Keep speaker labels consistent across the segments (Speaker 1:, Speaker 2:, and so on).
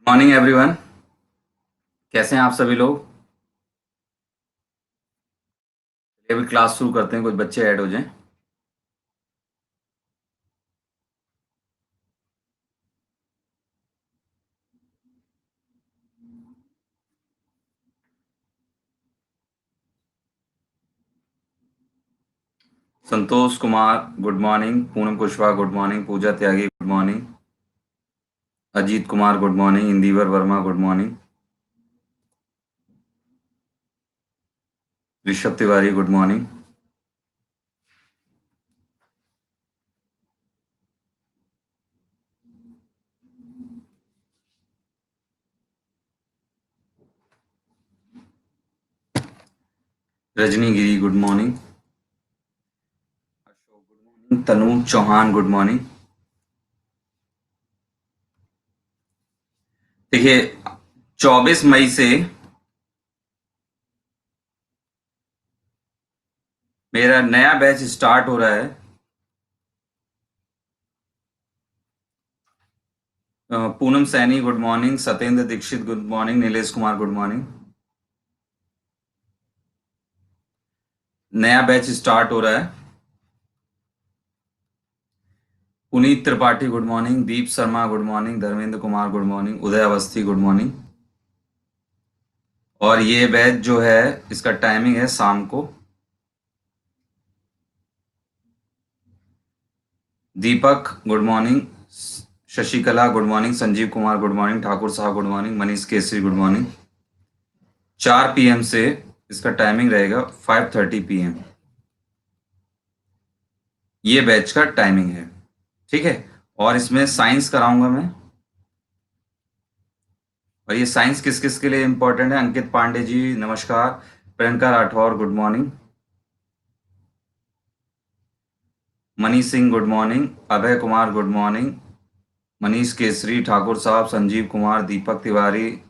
Speaker 1: Morning everyone. कैसे हैं आप सभी लोग? चलिए अभी क्लास शुरू करते हैं, कुछ बच्चे ऐड हो जाएं। Santosh Kumar good morning, Poonam Kushwaha good morning, Pooja Tyagi good morning, Ajit Kumar good morning, Indivar Verma good morning, Rishabh Tiwari good morning, Rajni Giri good morning, Ashok good morning, Tanu Chauhan good morning. देखिए 24 मई से मेरा नया बैच स्टार्ट हो रहा है। Poonam Saini good morning, Satyendra Dixit good morning, Nilesh Kumar good morning. नया बैच स्टार्ट हो रहा है। Puneet Tripathi good morning, Deep Sharma good morning, Dharmendra Kumar good morning, Uday Awasthi good morning. और ये बैच जो है इसका टाइमिंग है शाम को। Deepak good morning, Shashikala good morning, Sanjeev Kumar good morning, Thakur Sahab good morning, Manish Kesari good morning. 4 PM से इसका टाइमिंग रहेगा 5:30 PM। ये बैच का टाइमिंग है, ठीक है। और इसमें साइंस कराऊंगा मैं। और ये साइंस किस किस के लिए इंपॉर्टेंट है? अंकित पांडे जी नमस्कार, Priyanka Rathore good morning, Manish Singh good morning, Abhay Kumar good morning, Manish Kesari, Thakur Sahab, Sanjeev Kumar, Deepak Tiwari,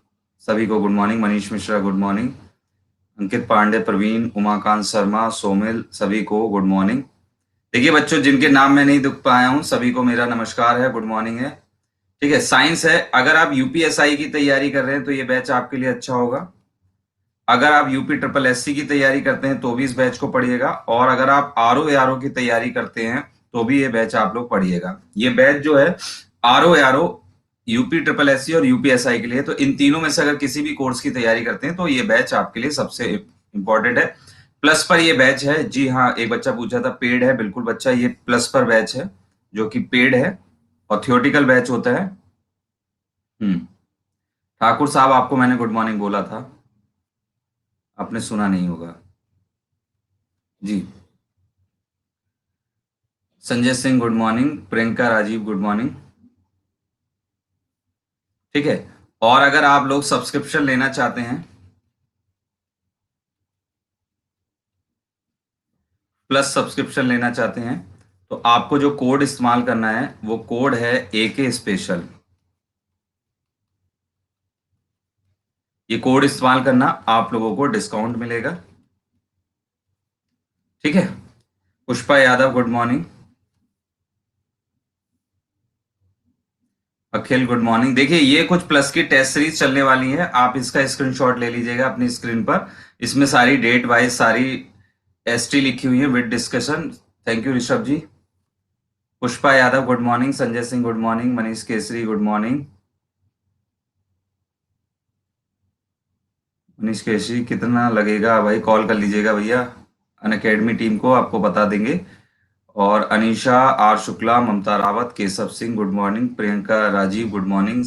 Speaker 1: सभी को good morning, Manish Mishra good morning, Ankit Pandey, Praveen, Umakant Sharma, Somil, सभी को गुड मॉर्निंग। देखिए बच्चों, जिनके नाम मैं नहीं दुख पाया हूं सभी को मेरा नमस्कार है, गुड मॉर्निंग है, ठीक है। साइंस है, अगर आप यूपीएसआई की तैयारी कर रहे हैं तो ये बैच आपके लिए अच्छा होगा। अगर आप यूपी ट्रिपल एससी की तैयारी करते हैं तो भी इस बैच को पढ़िएगा, और अगर आप आरओ की तैयारी करते हैं तो भी ये बैच आप लोग पढ़िएगा। ये बैच जो है आरओ, यूपी ट्रिपल एससी और यूपीएसआई के लिए, तो इन तीनों में से अगर किसी भी कोर्स की तैयारी करते हैं तो ये बैच आपके लिए सबसे इंपॉर्टेंट है। प्लस पर ये बैच है, जी हाँ, एक बच्चा पूछा था पेड है, बिल्कुल बच्चा, ये प्लस पर बैच है जो कि पेड है और थियोटिकल बैच होता है। ठाकुर साहब, आपको मैंने गुड मॉर्निंग बोला था, आपने सुना नहीं होगा जी। Sanjay Singh good morning, Priyanka Rajeev good morning, ठीक है। और अगर आप लोग सब्सक्रिप्शन लेना चाहते हैं, प्लस सब्सक्रिप्शन लेना चाहते हैं, तो आपको जो कोड इस्तेमाल करना है वो कोड है AK स्पेशल। ये कोड इस्तेमाल करना, आप लोगों को डिस्काउंट मिलेगा, ठीक है। पुष्पा यादव गुड मॉर्निंग, अखिल गुड मॉर्निंग। देखिए ये कुछ प्लस की टेस्ट सीरीज चलने वाली है, आप इसका स्क्रीनशॉट ले लीजिएगा अपनी स्क्रीन पर। इसमें सारी डेट वाइज सारी एसटी लिखी हुई है with discussion. Thank you Rishabh ji. Pushpa Yadav good morning, Sanjay Singh good morning, Manish Kesari good morning. Manish Kesari कितना लगेगा भाई, कॉल कर लीजिएगा भैया, अनअकैडमी टीम को आपको बता देंगे। और Anisha R Shukla, Mamta Rawat, Keshav Singh good morning, Priyanka Rajeev good morning,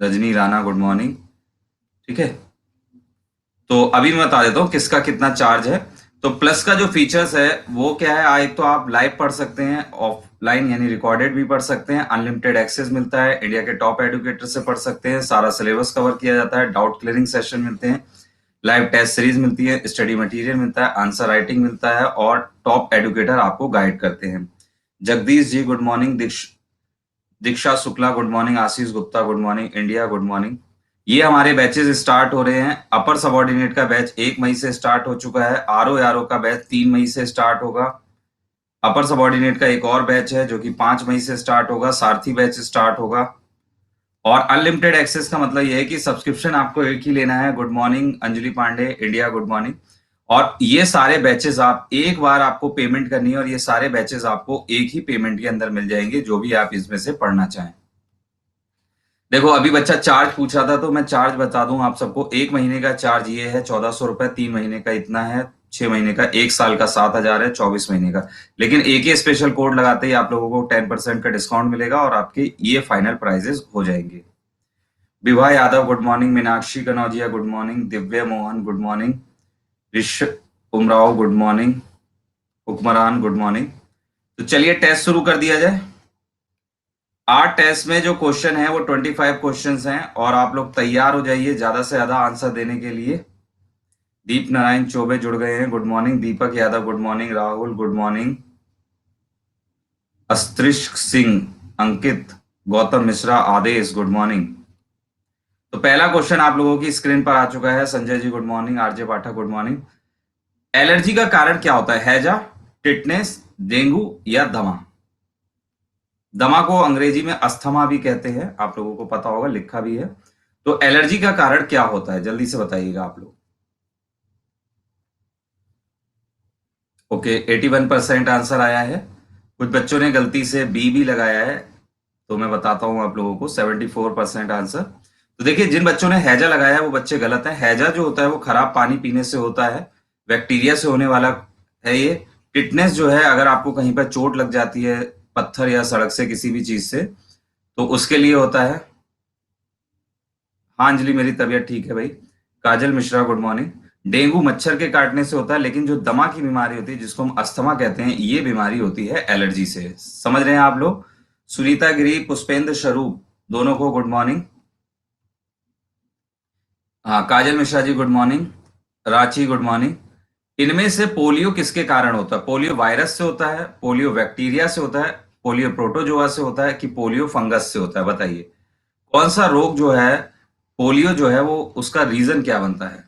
Speaker 1: Rajni Rana good morning, ठीक है। तो अभी मैं बता देता हूँ किसका कितना चार्ज है। तो प्लस का जो फीचर्स है वो क्या है, एक तो आप लाइव पढ़ सकते हैं, ऑफलाइन यानी रिकॉर्डेड भी पढ़ सकते हैं, अनलिमिटेड एक्सेस मिलता है, इंडिया के टॉप एडुकेटर से पढ़ सकते हैं, सारा सिलेबस कवर किया जाता है, डाउट क्लियरिंग सेशन मिलते हैं, लाइव टेस्ट सीरीज मिलती है, स्टडी मटेरियल मिलता है, आंसर राइटिंग मिलता है, और टॉप एडुकेटर आपको गाइड करते हैं। Jagdish ji good morning, Diksha Shukla good morning, Ashish Gupta good morning, India good morning. ये हमारे बैचेस स्टार्ट हो रहे हैं। अपर सबऑर्डिनेट का बैच 1 मई से स्टार्ट हो चुका है, आरओ का बैच 3 मई से स्टार्ट होगा। अपर सबऑर्डिनेट का एक और बैच है जो कि 5 मई से स्टार्ट होगा, सारथी बैच स्टार्ट होगा। और अनलिमिटेड एक्सेस का मतलब ये है कि सब्सक्रिप्शन आपको एक ही लेना है। Good morning Anjali Pandey India, good morning. और ये सारे बैचेस आप एक बार आपको पेमेंट करनी है और ये सारे बैचेस आपको एक ही पेमेंट के अंदर मिल जाएंगे, जो भी आप इसमें से पढ़ना चाहें। देखो अभी बच्चा चार्ज पूछ रहा था तो मैं चार्ज बता दूं आप सबको। 1 महीने का चार्ज ये है 1400 रुपए, 3 महीने का इतना है, 6 महीने का, 1 साल का 7000 है, 24 महीने का। लेकिन एक ही स्पेशल कोड लगाते ही आप लोगों को 10% का डिस्काउंट मिलेगा और आपके ये फाइनल प्राइजेस हो जाएंगे। Vibha Yadav good morning, Meenakshi Kanaujia good morning, Divya Mohan good morning, Rish Umrao good morning, Hukmaran good morning. तो चलिए टेस्ट शुरू कर दिया जाए। 8 टेस्ट में जो क्वेश्चन है वो 25 क्वेश्चंस हैं और आप लोग तैयार हो जाइए ज्यादा से ज्यादा आंसर देने के लिए। दीप नारायण चौबे जुड़ गए हैं, good morning. Deepak Yadav good morning, Rahul good morning, Astrish Singh, Ankit, Gautam Mishra, Adesh good morning. तो पहला क्वेश्चन आप लोगों की स्क्रीन पर आ चुका है। Sanjay ji good morning, RJ पाठक गुड मॉर्निंग। एलर्जी का कारण क्या होता है? हैजा, टिटनेस, डेंगू या दमा? दमा को अंग्रेजी में अस्थमा भी कहते हैं, आप लोगों को पता होगा, लिखा भी है। तो एलर्जी का कारण क्या होता है, जल्दी से बताइएगा आप लोग। ओके, 81% आंसर आया है। कुछ बच्चों ने गलती से बी भी लगाया है, तो मैं बताता हूं आप लोगों को। 74% आंसर। तो देखिए, जिन बच्चों ने हैजा लगाया है वो बच्चे गलत हैं। हैजा जो होता है वो खराब पानी पीने से होता है, बैक्टीरिया से होने वाला है ये। टिटनेस जो है, अगर आपको कहीं पर चोट लग जाती है, पत्थर या सड़क से, किसी भी चीज से, तो उसके लिए होता है। हाँ अंजलि, मेरी तबीयत ठीक है भाई। काजल मिश्रा गुड मॉर्निंग। डेंगू मच्छर के काटने से होता है, लेकिन जो दमा की बीमारी होती है जिसको हम अस्थमा कहते हैं, ये बीमारी होती है एलर्जी से। समझ रहे हैं आप लोग? सुनीता गिरी, पुष्पेंद्र स्वरूप, दोनों को गुड मॉर्निंग। हाँ, Kajal Mishra ji good morning, Ranchi good morning. इनमें से पोलियो किसके कारण होता है? पोलियो वायरस से होता है, पोलियो बैक्टीरिया से होता है, पोलियो प्रोटोजोआ से होता है, कि पोलियो फंगस से होता है? बताइए कौन सा रोग जो है, पोलियो जो है, वो उसका रीजन क्या बनता है?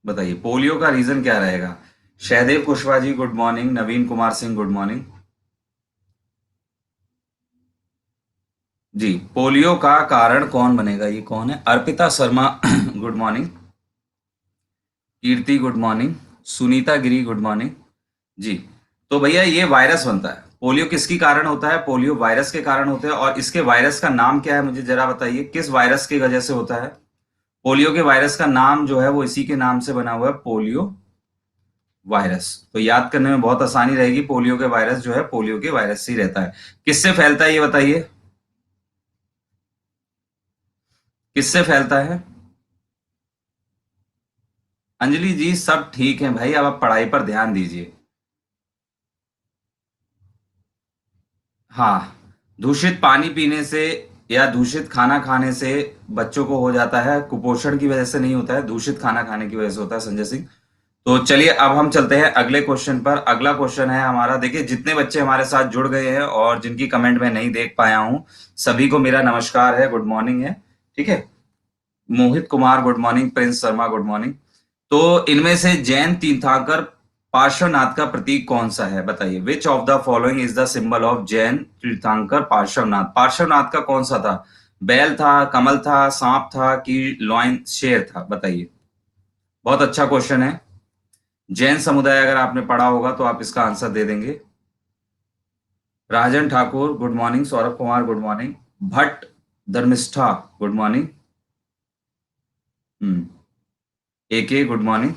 Speaker 1: बताइए पोलियो का रीजन क्या रहेगा? शहदेव कुशवाहा जी गुड मॉर्निंग, नवीन कुमार सिंह गुड मॉर्निंग। जी, पोलियो का कारण कौन बनेगा? ये कौन है? अर्पिता शर्मा गुड मॉर्निंग, कीर्ति गुड मॉर्निंग, सुनीता गिरी गुड मॉर्निंग। जी, तो भैया ये वायरस बनता है। पोलियो किसके कारण होता है? पोलियो वायरस के कारण होता है। और इसके वायरस का नाम क्या है, मुझे जरा बताइए, किस वायरस की वजह से होता है? पोलियो के वायरस का नाम जो है वो इसी के नाम से बना हुआ है, पोलियो वायरस। तो याद करने में बहुत आसानी रहेगी। पोलियो के वायरस जो है, पोलियो के वायरस से ही रहता है। किससे फैलता है ये बताइए, किससे फैलता है? अंजलि जी सब ठीक है भाई, अब आप पढ़ाई पर ध्यान दीजिए। हाँ, दूषित पानी पीने से या दूषित खाना खाने से बच्चों को हो जाता है। कुपोषण की वजह से नहीं होता है, दूषित खाना खाने की वजह से होता है, संजय सिंह। तो चलिए अब हम चलते हैं अगले क्वेश्चन पर। अगला क्वेश्चन है हमारा, देखिए जितने बच्चे हमारे साथ जुड़ गए हैं और जिनकी कमेंट मैं नहीं देख पाया हूं, सभी को मेरा नमस्कार है, गुड मॉर्निंग है। ठीक है, Mohit Kumar good morning, Prince Sharma good morning. तो इनमें से जैन तीर्थंकर पार्श्वनाथ का प्रतीक कौन सा है? बताइए, which of the following is the symbol of Jain तीर्थंकर पार्श्वनाथ? पार्श्वनाथ का कौन सा था? बैल था, कमल था, सांप था, कि लॉयन शेर था? बताइए। बहुत अच्छा क्वेश्चन है। जैन समुदाय अगर आपने पढ़ा होगा तो आप इसका आंसर दे देंगे। Rajan Thakur good morning, Saurabh Kumar good morning, Bhatt Dharmishtha good morning, AK good morning.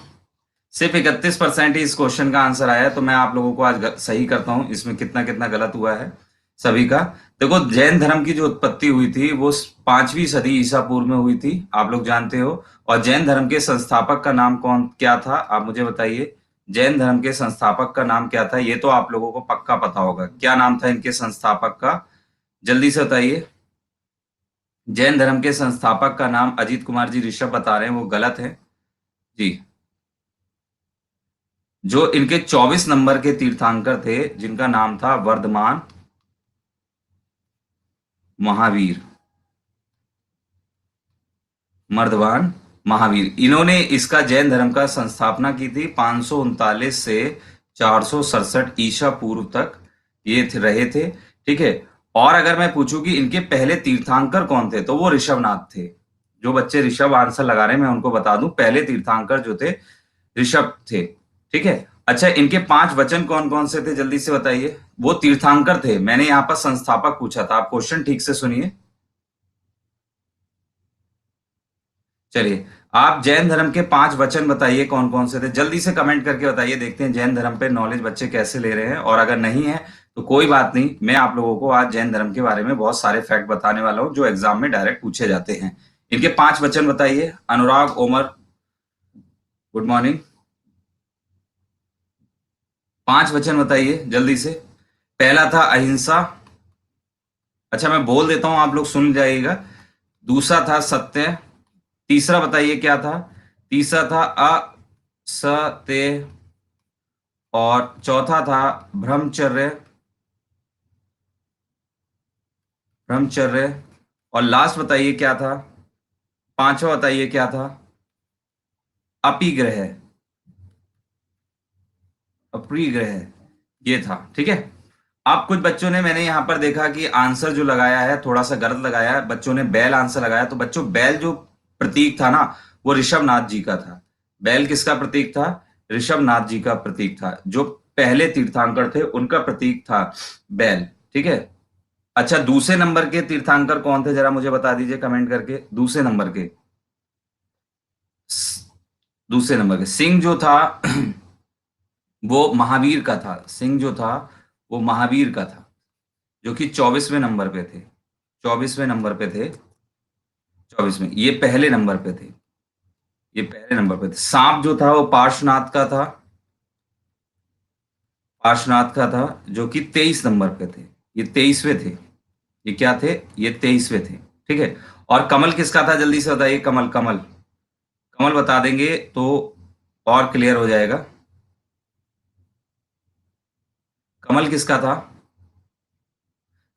Speaker 1: सिर्फ 31% ही इस क्वेश्चन का आंसर आया है, तो मैं आप लोगों को आज सही करता हूं इसमें कितना कितना गलत हुआ है सभी का। देखो, जैन धर्म की जो उत्पत्ति हुई थी वो 5वीं सदी ईसा पूर्व में हुई थी, आप लोग जानते हो। और जैन धर्म के संस्थापक का नाम कौन क्या था, आप मुझे बताइए। जैन धर्म के संस्थापक का नाम क्या था? ये तो आप लोगों को पक्का पता होगा, क्या नाम था इनके संस्थापक का? जल्दी से बताइए। जैन धर्म के संस्थापक का नाम, अजीत कुमार जी ऋषभ बता रहे हैं, वो गलत है जी। जो इनके 24 नंबर के तीर्थंकर थे, जिनका नाम था वर्धमान महावीर, मर्दवान महावीर, इन्होंने इसका जैन धर्म का संस्थापना की थी 539 से 467 ईसा पूर्व तक ये रहे थे। ठीक है, और अगर मैं पूछूं कि इनके पहले तीर्थंकर कौन थे, तो वो ऋषभनाथ थे। जो बच्चे ऋषभ आंसर लगा रहे हैं, मैं उनको बता दूं, पहले तीर्थंकर जो थे ऋषभ थे। ठीक है। अच्छा, इनके 5 वचन कौन कौन से थे, जल्दी से बताइए। वो तीर्थंकर थे। मैंने यहाँ पर संस्थापक पूछा था, आप क्वेश्चन ठीक से सुनिए। चलिए, आप जैन धर्म के 5 वचन बताइए कौन कौन से थे, जल्दी से कमेंट करके बताइए। देखते हैं जैन धर्म पे नॉलेज बच्चे कैसे ले रहे हैं, और अगर नहीं है तो कोई बात नहीं, मैं आप लोगों को आज जैन धर्म के बारे में बहुत सारे फैक्ट बताने वाला हूं जो एग्जाम में डायरेक्ट पूछे जाते हैं। इनके 5 वचन बताइए। अनुराग ओमर, गुड मॉर्निंग। 5 वचन बताइए जल्दी से। पहला था अहिंसा। अच्छा, मैं बोल देता हूं, आप लोग सुन जाइएगा। दूसरा था सत्य। तीसरा बताइए क्या था। तीसरा था असत्य। और चौथा था ब्रह्मचर्य। ब्रह्मचर्य। और लास्ट बताइए क्या था। पांचवा बताइए क्या था। अपिग्रह। अपरिग्रह, ये था। ठीक है। आप कुछ बच्चों ने, मैंने यहां पर देखा कि आंसर जो लगाया है थोड़ा सा गलत लगाया है। बच्चों ने बैल आंसर लगाया, तो बच्चों बैल जो प्रतीक था ना, वो ऋषभनाथ जी का था। बैल किसका प्रतीक था? ऋषभनाथ जी का प्रतीक था। जो पहले तीर्थंकर थे उनका प्रतीक था बैल। ठीक है। अच्छा, दूसरे नंबर के तीर्थंकर कौन थे, जरा मुझे बता दीजिए कमेंट करके। दूसरे नंबर के, दूसरे नंबर के सिंह जो था वो महावीर का था। सिंह जो था वो महावीर का था, जो कि 24वें नंबर पे थे। 24वें नंबर पे थे। 24वें, ये पहले नंबर पे थे। ये पहले नंबर पे थे। सांप जो था वो पार्श्वनाथ का था। पार्श्वनाथ का था, जो कि 23 नंबर पे थे। ये 23वें थे। ये क्या थे? ये 23वें थे। ठीक है। और कमल किसका था, जल्दी से बताइए। कमल, कमल, कमल बता देंगे तो और क्लियर हो जाएगा। कमल किसका था?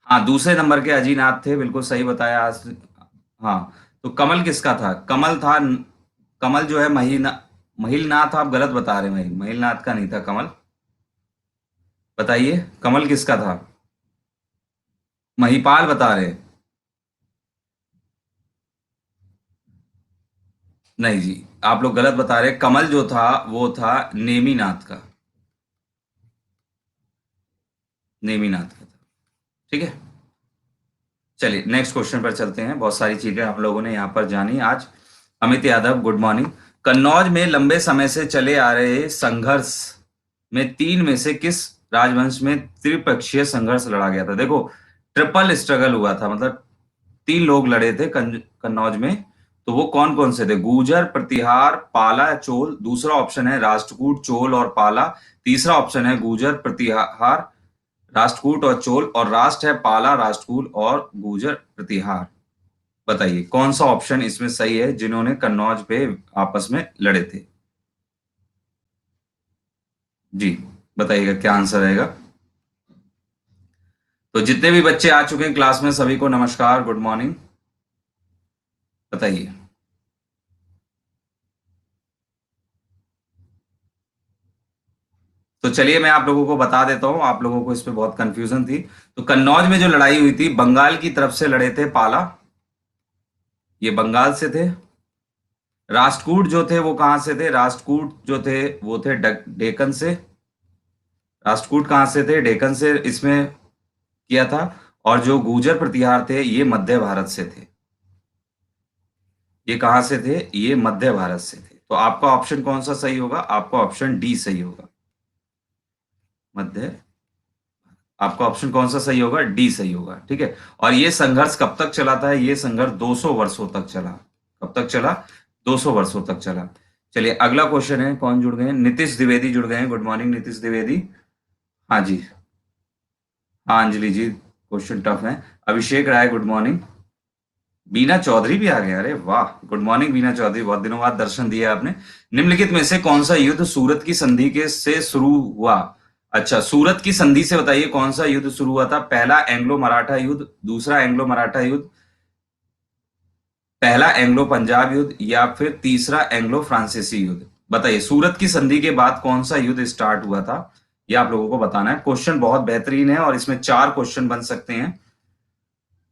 Speaker 1: हाँ, दूसरे नंबर के अजीनाथ थे, बिल्कुल सही बताया आज। हाँ, तो कमल किसका था? कमल था, कमल जो है महिलनाथ, आप गलत बता रहे हैं। महिलनाथ का नहीं था कमल। बताइए कमल किसका था? महिपाल बता रहे हैं। नहीं जी, आप लोग गलत बता रहे हैं। कमल जो था वो था नेमिनाथ का। नेमिनाथ का था। ठीक है। चलिए नेक्स्ट क्वेश्चन पर चलते हैं। बहुत सारी चीजें आप लोगों ने यहाँ पर जानी आज। Amit Yadav, good morning. कन्नौज में लंबे समय से चले आ रहे संघर्ष में तीन में से किस राजवंश में त्रिपक्षीय संघर्ष लड़ा गया था? देखो, ट्रिपल स्ट्रगल हुआ था, मतलब 3 लोग लड़े थे कन्नौज में। तो वो कौन कौन से थे? गुर्जर, प्रतिहार, पाला या चोल। दूसरा ऑप्शन है राष्ट्रकूट, चोल और पाला। तीसरा ऑप्शन है गुर्जर, प्रतिहार, राष्ट्रकूट और चोल। और राष्ट्र है पाला, राष्ट्रकूट और गुर्जर, प्रतिहार। बताइए कौन सा ऑप्शन इसमें सही है, जिन्होंने कन्नौज पे आपस में लड़े थे? जी, बताइएगा क्या आंसर रहेगा। तो जितने भी बच्चे आ चुके हैं क्लास में, सभी को नमस्कार, गुड मॉर्निंग। बताइए। तो चलिए मैं आप लोगों को बता देता हूं, आप लोगों को इस पे बहुत कंफ्यूजन थी। तो कन्नौज में जो लड़ाई हुई थी, बंगाल की तरफ से लड़े थे पाला। ये बंगाल से थे। राष्ट्रकूट जो थे वो कहां से थे? राष्ट्रकूट जो थे वो थे डेक्कन से। राष्ट्रकूट कहां से थे? डेक्कन से इसमें किया था। और जो गुर्जर प्रतिहार थे ये मध्य भारत से थे। ये कहां से थे? ये मध्य भारत से थे। तो आपका ऑप्शन कौन सा सही होगा? आपका ऑप्शन डी सही होगा। मध्य, आपका ऑप्शन कौन सा सही होगा? डी सही होगा। ठीक है। और ये संघर्ष कब तक चला था? ये संघर्ष 200 वर्षों तक चला। कब तक चला? 200 वर्षों तक चला। चलिए अगला क्वेश्चन है। कौन जुड़ गए हैं? नीतीश द्विवेदी जुड़ गए हैं। Good morning Nitish Dwivedi. हाँ जी। हाँ अंजलि जी, क्वेश्चन टफ है। अभिषेक राय, गुड मॉर्निंग। बीना चौधरी भी आ गए, अरे वाह, गुड मॉर्निंग बीना चौधरी, बहुत दिनों बाद दर्शन दिए आपने। निम्नलिखित में से कौन सा युद्ध सूरत की संधि के से शुरू हुआ? अच्छा, सूरत की संधि से बताइए कौन सा युद्ध शुरू हुआ था। पहला एंग्लो मराठा युद्ध, दूसरा एंग्लो मराठा युद्ध, पहला एंग्लो पंजाब युद्ध, या फिर तीसरा एंग्लो फ्रांसीसी युद्ध। बताइए सूरत की संधि के बाद कौन सा युद्ध स्टार्ट हुआ था? ये आप लोगों को बताना है। क्वेश्चन बहुत बेहतरीन है और इसमें 4 क्वेश्चन बन सकते हैं।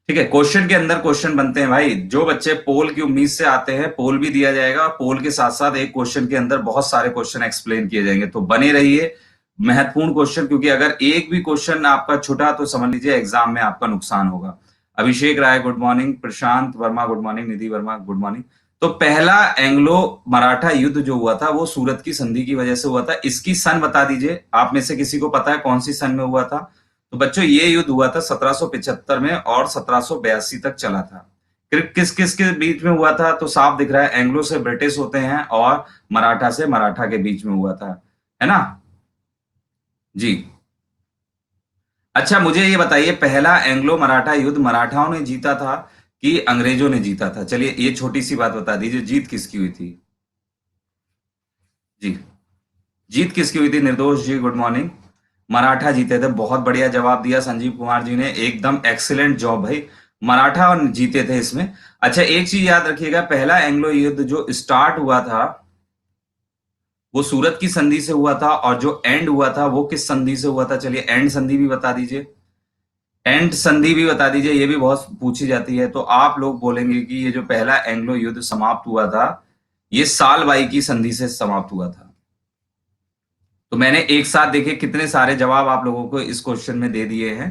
Speaker 1: ठीक है, क्वेश्चन के अंदर क्वेश्चन बनते हैं भाई। जो बच्चे पोल की उम्मीद से आते हैं, पोल भी दिया जाएगा, पोल के साथ साथ एक क्वेश्चन के अंदर बहुत सारे क्वेश्चन एक्सप्लेन किए जाएंगे, तो बने रहिए। महत्वपूर्ण क्वेश्चन, क्योंकि अगर एक भी क्वेश्चन आपका छूटा तो समझ लीजिए एग्जाम में आपका नुकसान होगा। अभिषेक राय गुड मॉर्निंग, प्रशांत वर्मा गुड मॉर्निंग, निधि वर्मा गुड मॉर्निंग। तो पहला एंग्लो मराठा युद्ध जो हुआ था वो सूरत की संधि की वजह से हुआ था। इसकी सन बता दीजिए, आप में से किसी को पता है कौन सी सन में हुआ था? तो बच्चों ये युद्ध हुआ था 1775 में और 1782 तक चला था। किस किस के बीच में हुआ था? तो साफ दिख रहा है, एंग्लो से ब्रिटिश होते हैं और मराठा से मराठा के बीच में हुआ था, है ना जी। अच्छा मुझे ये बताइए, पहला एंग्लो मराठा युद्ध मराठाओं ने जीता था कि अंग्रेजों ने जीता था? चलिए ये छोटी सी बात बता दीजिए, जीत किसकी हुई थी? जी, जीत किसकी हुई थी? निर्दोष जी गुड मॉर्निंग। मराठा जीते थे, बहुत बढ़िया जवाब दिया संजीव कुमार जी ने, एकदम एक्सीलेंट जॉब भाई। मराठा जीते थे इसमें। अच्छा एक चीज याद रखिएगा, पहला एंग्लो युद्ध जो स्टार्ट हुआ था वो सूरत की संधि से हुआ था, और जो एंड हुआ था वो किस संधि से हुआ था? चलिए एंड संधि भी बता दीजिए, एंड संधि भी बता दीजिए, ये भी बहुत पूछी जाती है। तो आप लोग बोलेंगे कि ये जो पहला एंग्लो युद्ध समाप्त हुआ था ये सालबाई की संधि से समाप्त हुआ था। तो मैंने एक साथ देखे कितने सारे जवाब आप लोगों को इस क्वेश्चन में दे दिए हैं,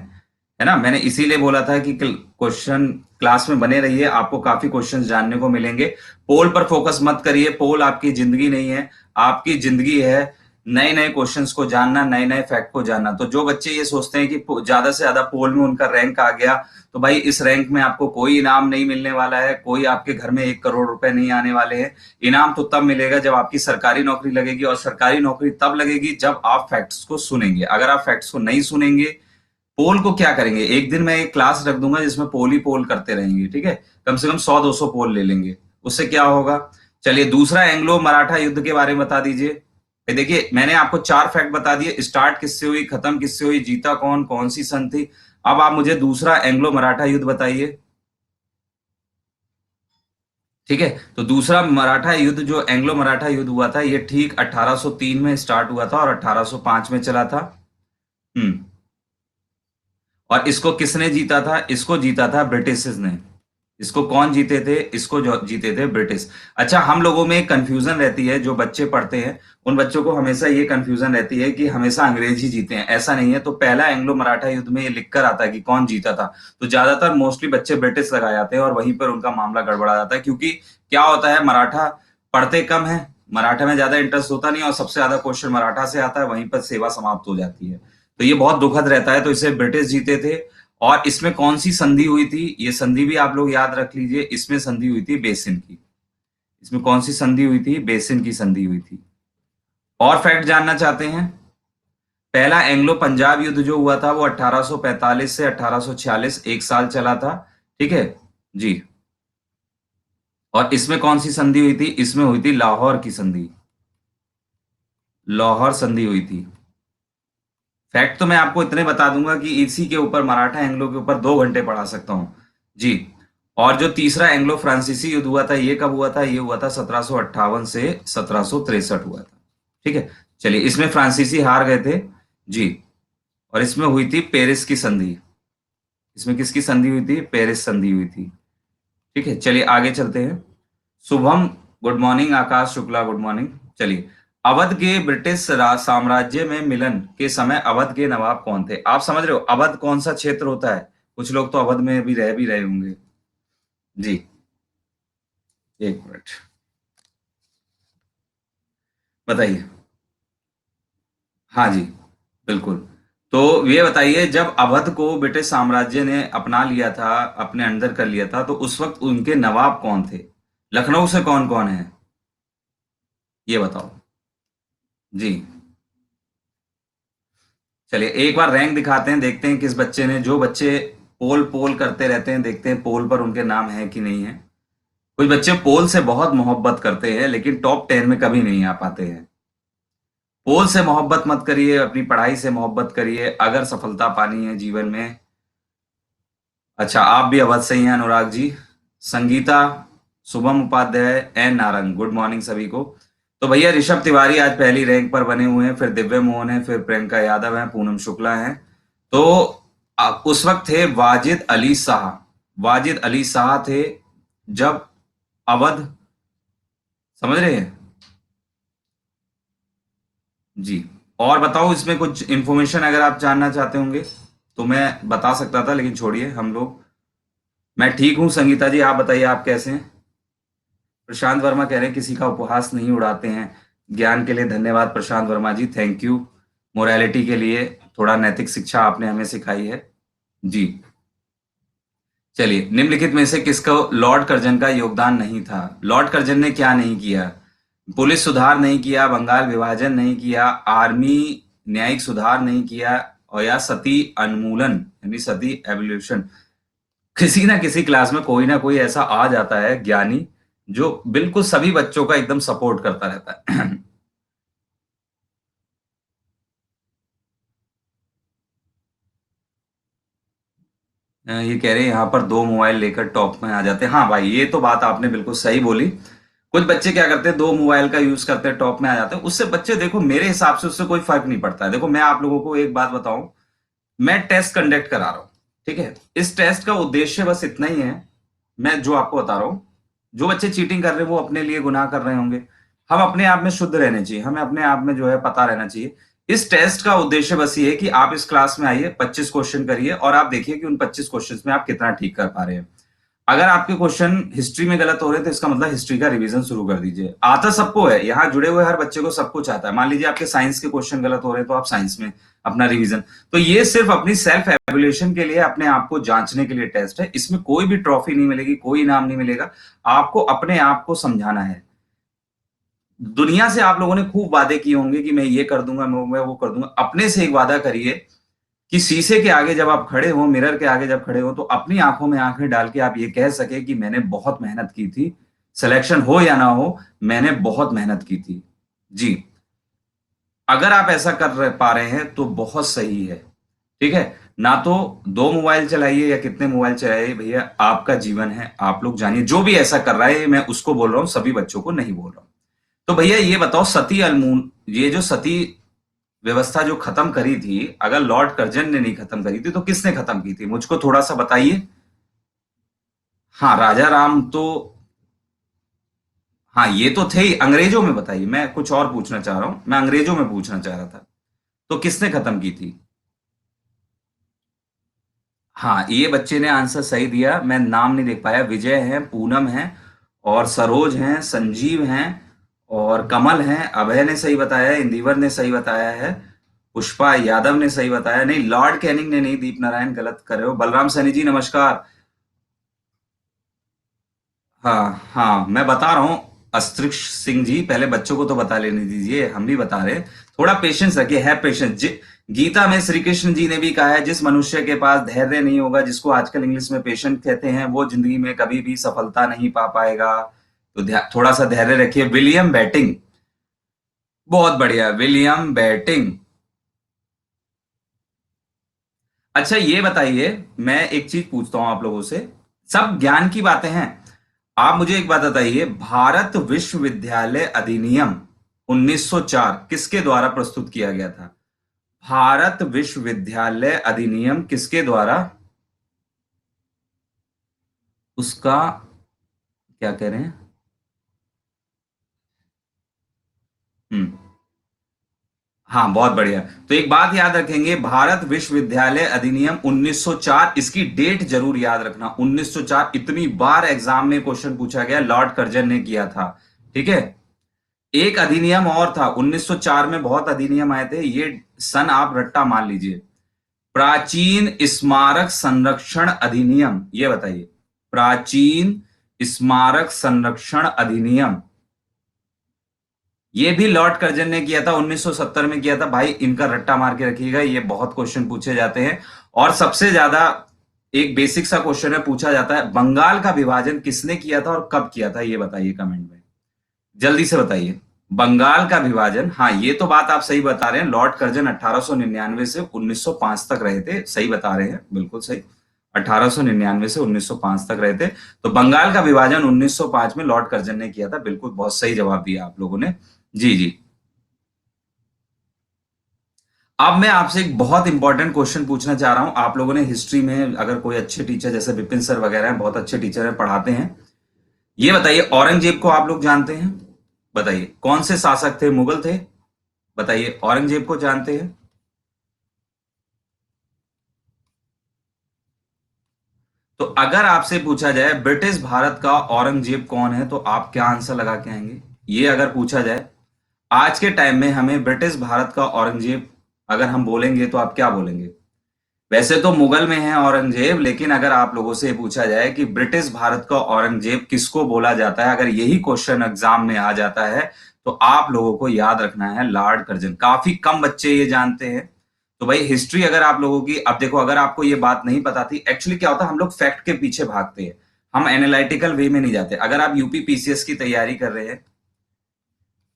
Speaker 1: है ना। मैंने इसीलिए बोला था कि क्वेश्चन क्लास में बने रहिए, आपको काफी क्वेश्चंस जानने को मिलेंगे। पोल पर फोकस मत करिए, पोल आपकी जिंदगी नहीं है, आपकी जिंदगी है नए नए क्वेश्चंस को जानना, नए नए फैक्ट को जानना। तो जो बच्चे ये सोचते हैं कि ज्यादा से ज्यादा पोल में उनका रैंक आ गया, तो भाई इस रैंक में आपको कोई इनाम नहीं मिलने वाला है, कोई आपके घर में 1 करोड़ रुपए नहीं आने वाले हैं। इनाम तो तब मिलेगा जब आपकी सरकारी नौकरी लगेगी, और सरकारी नौकरी तब लगेगी जब आप फैक्ट्स को सुनेंगे। अगर आप फैक्ट्स को नहीं सुनेंगे, पोल को क्या करेंगे? एक दिन मैं एक क्लास रख दूंगा जिसमें पोल ही पोल करते रहेंगे, ठीक है, कम से कम 100-200 पोल ले लेंगे, उससे क्या होगा। चलिए दूसरा एंग्लो मराठा युद्ध के बारे में बता दीजिए। देखिए मैंने आपको 4 फैक्ट बता दिए, स्टार्ट किससे हुई, खत्म किससे हुई, जीता कौन, कौन सी सन थी। अब आप मुझे दूसरा एंग्लो मराठा युद्ध बताइए। ठीक है, तो दूसरा मराठा युद्ध जो एंग्लो मराठा युद्ध हुआ था ये ठीक 1803 में स्टार्ट हुआ था और 1805 में चला था। हम्म, और इसको किसने जीता था? इसको जीता था ब्रिटिश ने। इसको कौन जीते थे? इसको जो जीते थे ब्रिटिश। अच्छा हम लोगों में कंफ्यूजन रहती है, जो बच्चे पढ़ते हैं उन बच्चों को हमेशा ये कंफ्यूजन रहती है कि हमेशा अंग्रेज ही जीते हैं, ऐसा नहीं है। तो पहला एंग्लो मराठा युद्ध में ये लिखकर आता है कि कौन जीता था, तो ज्यादातर मोस्टली बच्चे ब्रिटिश लगाए जाते हैं और वहीं पर उनका मामला गड़बड़ा जाता है। क्योंकि क्या होता है, मराठा पढ़ते कम है, मराठा में ज्यादा इंटरेस्ट होता नहीं, और सबसे ज्यादा क्वेश्चन मराठा से आता है, वहीं पर सेवा समाप्त हो जाती है। तो ये बहुत दुखद रहता है, तो इसे ब्रिटिश जीते थे। और इसमें कौन सी संधि हुई थी? ये संधि भी आप लोग याद रख लीजिए, इसमें संधि हुई थी बेसिन की। इसमें कौन सी संधि हुई थी? बेसिन की संधि हुई थी। और फैक्ट जानना चाहते हैं? पहला एंग्लो पंजाब युद्ध जो हुआ था वो 1845 से 1846 एक साल चला था, ठीक है जी। और इसमें कौन सी संधि हुई थी? इसमें हुई थी लाहौर की संधि, लाहौर संधि हुई थी। फैक्ट तो मैं आपको इतने बता दूंगा कि इसी के ऊपर, मराठा एंग्लो के ऊपर 2 घंटे पढ़ा सकता हूं जी। और जो तीसरा एंग्लो फ्रांसीसी युद्ध हुआ था ये कब हुआ था? ये हुआ था 1758 से 1763 हुआ था, ठीक है। चलिए इसमें फ्रांसीसी हार गए थे जी। और इसमें हुई थी पेरिस की संधि। इसमें किसकी संधि हुई थी? पेरिस संधि हुई थी, ठीक है। चलिए आगे चलते हैं। शुभम गुड मॉर्निंग, आकाश शुक्ला गुड मॉर्निंग। चलिए, अवध के ब्रिटिश राज साम्राज्य में मिलन के समय अवध के नवाब कौन थे? आप समझ रहे हो अवध कौन सा क्षेत्र होता है? कुछ लोग तो अवध में भी रहे होंगे जी। एक मिनट बताइए। हाँ जी, बिल्कुल। तो ये बताइए, जब अवध को ब्रिटिश साम्राज्य ने अपना लिया था, अपने अंदर कर लिया था, तो उस वक्त उनके नवाब कौन थे? लखनऊ से कौन कौन है ये बताओ जी। चलिए एक बार रैंक दिखाते हैं, देखते हैं किस बच्चे ने, जो बच्चे पोल पोल करते रहते हैं, देखते हैं पोल पर उनके नाम है कि नहीं है। कुछ बच्चे पोल से बहुत मोहब्बत करते हैं लेकिन टॉप 10 में कभी नहीं आ पाते हैं। पोल से मोहब्बत मत करिए, अपनी पढ़ाई से मोहब्बत करिए अगर सफलता पानी है जीवन में। अच्छा आप भी अवध से ही हैं Anurag ji. Sangeeta, Shubham Upadhyay, N Narang good morning सभी को। तो भैया ऋषभ तिवारी आज पहली रैंक पर बने हुए हैं, फिर दिव्य मोहन है, फिर प्रियंका यादव है, पूनम शुक्ला है। तो उस वक्त थे वाजिद अली शाह। वाजिद अली शाह थे जब अवध, समझ रहे हैं जी। और बताओ, इसमें कुछ इंफॉर्मेशन अगर आप जानना चाहते होंगे तो मैं बता सकता था, लेकिन छोड़िए हम लोग। मैं ठीक हूँ संगीता जी, आप बताइए आप कैसे हैं। प्रशांत वर्मा कह रहे हैं किसी का उपहास नहीं उड़ाते हैं। ज्ञान के लिए धन्यवाद प्रशांत वर्मा जी, थैंक यू। मोरालिटी के लिए थोड़ा नैतिक शिक्षा आपने हमें सिखाई है जी। चलिए, निम्नलिखित में से किसको लॉर्ड कर्जन का योगदान नहीं था। लॉर्ड कर्जन ने क्या नहीं किया? पुलिस सुधार नहीं किया, बंगाल विभाजन नहीं किया, आर्मी न्यायिक सुधार नहीं किया, और या सती उन्मूलन यानी सती एवोल्यूशन। किसी ना किसी क्लास में कोई ना कोई ऐसा आ जाता है ज्ञानी जो बिल्कुल सभी बच्चों का एकदम सपोर्ट करता रहता है। ये कह रहे हैं यहाँ पर दो मोबाइल लेकर टॉप में आ जाते हैं। हाँ भाई, ये तो बात आपने बिल्कुल सही बोली। कुछ बच्चे क्या करते हैं, दो मोबाइल का यूज करते हैं, टॉप में आ जाते हैं। उससे बच्चे, देखो मेरे हिसाब से उससे कोई फर्क नहीं पड़ता है। देखो मैं आप लोगों को एक बात बताऊं, मैं टेस्ट कंडक्ट करा रहा हूं, ठीक है। इस टेस्ट का उद्देश्य बस इतना ही है, मैं जो आपको बता रहा हूं। जो बच्चे चीटिंग कर रहे हैं वो अपने लिए गुनाह कर रहे होंगे। हम अपने आप में शुद्ध रहने चाहिए, हमें अपने आप में जो है पता रहना चाहिए। इस टेस्ट का उद्देश्य बस ये है कि आप इस क्लास में आइए, 25 क्वेश्चन करिए और आप देखिए कि उन 25 क्वेश्चन में आप कितना ठीक कर पा रहे हैं। अगर आपके क्वेश्चन हिस्ट्री में गलत हो रहे हैं तो इसका मतलब हिस्ट्री का रिवीजन शुरू कर दीजिए। आता सबको है, यहाँ जुड़े हुए हर बच्चे को सब कुछ आता है। मान लीजिए आपके साइंस के क्वेश्चन गलत हो रहे हैं तो आप साइंस में अपना रिवीजन। तो ये सिर्फ अपनी सेल्फ एवेल्युएशन के लिए, अपने आप को जांचने के लिए टेस्ट है। इसमें कोई भी ट्रॉफी नहीं मिलेगी, कोई इनाम नहीं मिलेगा। आपको अपने आप को समझाना है। दुनिया से आप लोगों ने खूब वादे किए होंगे कि मैं ये कर दूंगा, मैं वो कर दूंगा। अपने से एक वादा करिए कि शीशे के आगे जब आप खड़े हो, मिरर के आगे जब खड़े हो, तो अपनी आंखों में आंखें डाल के आप ये कह सके कि मैंने बहुत मेहनत की थी। सिलेक्शन हो या ना हो, मैंने बहुत मेहनत की थी जी। अगर आप ऐसा पा रहे हैं तो बहुत सही है, ठीक है। ना तो दो मोबाइल चलाइए या कितने मोबाइल चलाइए, भैया आपका जीवन है, आप लोग जानिए। जो भी ऐसा कर रहा है, मैं उसको बोल रहा हूं, सभी बच्चों को नहीं बोल रहा हूं। तो भैया ये बताओ, सती अलमून, ये जो सती व्यवस्था जो खत्म करी थी, अगर लॉर्ड कर्जन ने नहीं खत्म करी थी तो किसने खत्म की थी, मुझको थोड़ा सा बताइए। हाँ, राजा राम तो, हाँ ये तो थे ही। अंग्रेजों में बताइए, मैं कुछ और पूछना चाह रहा हूं, मैं अंग्रेजों में पूछना चाह रहा था। तो किसने खत्म की थी? हाँ, ये बच्चे ने आंसर सही दिया। मैं नाम नहीं देख पाया। विजय है, पूनम है, और सरोज हैं, संजीव हैं, और कमल हैं। अभय ने सही बताया है, इंदिवर ने सही बताया है, पुष्पा यादव ने सही बताया। नहीं, लॉर्ड कैनिंग ने नहीं, दीप नारायण गलत कर रहे हो। बलराम सैनी जी नमस्कार। हाँ हाँ, मैं बता रहा हूँ। अस्त्रिक्ष सिंह जी, पहले बच्चों को तो बता लेने दीजिए, हम भी बता रहे हैं। थोड़ा पेशेंस रखिए, है पेशेंस। गीता में श्री कृष्ण जी ने भी कहा है, जिस मनुष्य के पास धैर्य नहीं होगा, जिसको आजकल इंग्लिश में पेशेंट कहते हैं, वो जिंदगी में कभी भी सफलता नहीं पा पाएगा। तो थोड़ा सा धैर्य रखिए। विलियम बैटिंग, बहुत बढ़िया, विलियम बैटिंग। अच्छा ये बताइए, मैं एक चीज पूछता हूं आप लोगों से, सब ज्ञान की बातें हैं। आप मुझे एक बात बताइए, भारत विश्वविद्यालय अधिनियम 1904 किसके द्वारा प्रस्तुत किया गया था? भारत विश्वविद्यालय अधिनियम किसके द्वारा, उसका क्या कह रहे हैं? हम्म, हाँ बहुत बढ़िया। तो एक बात याद रखेंगे, भारत विश्वविद्यालय अधिनियम 1904, इसकी डेट जरूर याद रखना। 1904 इतनी बार एग्जाम में क्वेश्चन पूछा गया, लॉर्ड कर्जन ने किया था, ठीक है। एक अधिनियम और था 1904 में, बहुत अधिनियम आए थे, ये सन आप रट्टा मान लीजिए। प्राचीन स्मारक संरक्षण अधिनियम, ये बताइए। प्राचीन स्मारक संरक्षण अधिनियम, ये भी लॉर्ड कर्जन ने किया था, 1970 में किया था। भाई इनका रट्टा मार के रखिएगा, ये बहुत क्वेश्चन पूछे जाते हैं। और सबसे ज्यादा एक बेसिक सा क्वेश्चन है, पूछा जाता है, बंगाल का विभाजन किसने किया था और कब किया था, ये बताइए कमेंट में, जल्दी से बताइए। बंगाल का विभाजन, हाँ ये तो बात आप सही बता रहे हैं, लॉर्ड कर्जन 1899 से 1905 तक रहे थे, सही बता रहे हैं, बिल्कुल सही। 1899 से 1905 तक रहे थे। तो बंगाल का विभाजन 1905 में लॉर्ड कर्जन ने किया था, बिल्कुल बहुत सही जवाब दिया आप लोगों ने। जी जी। अब मैं आपसे एक बहुत इंपॉर्टेंट क्वेश्चन पूछना चाह रहा हूं। आप लोगों ने हिस्ट्री में अगर कोई अच्छे टीचर जैसे विपिन सर वगैरह हैं, बहुत अच्छे टीचर हैं, पढ़ाते हैं। ये बताइए, औरंगजेब को आप लोग जानते हैं? बताइए कौन से शासक थे, मुगल थे? बताइए औरंगजेब को जानते हैं? तो अगर आपसे पूछा जाए ब्रिटिश भारत का औरंगजेब कौन है, तो आप क्या आंसर लगा के आएंगे? ये अगर पूछा जाए आज के टाइम में हमें ब्रिटिश भारत का औरंगजेब अगर हम बोलेंगे तो आप क्या बोलेंगे? वैसे तो मुगल में है औरंगजेब, लेकिन अगर आप लोगों से पूछा जाए कि ब्रिटिश भारत का औरंगजेब किसको बोला जाता है, अगर यही क्वेश्चन एग्जाम में आ जाता है, तो आप लोगों को याद रखना है लॉर्ड कर्जन। काफी कम बच्चे ये जानते हैं। तो भाई हिस्ट्री अगर आप लोगों की, अब देखो अगर आपको ये बात नहीं पता थी, एक्चुअली क्या होता है हम लोग फैक्ट के पीछे भागते हैं, हम एनालिटिकल वे में नहीं जाते। अगर आप यूपी पीसीएस की तैयारी कर रहे हैं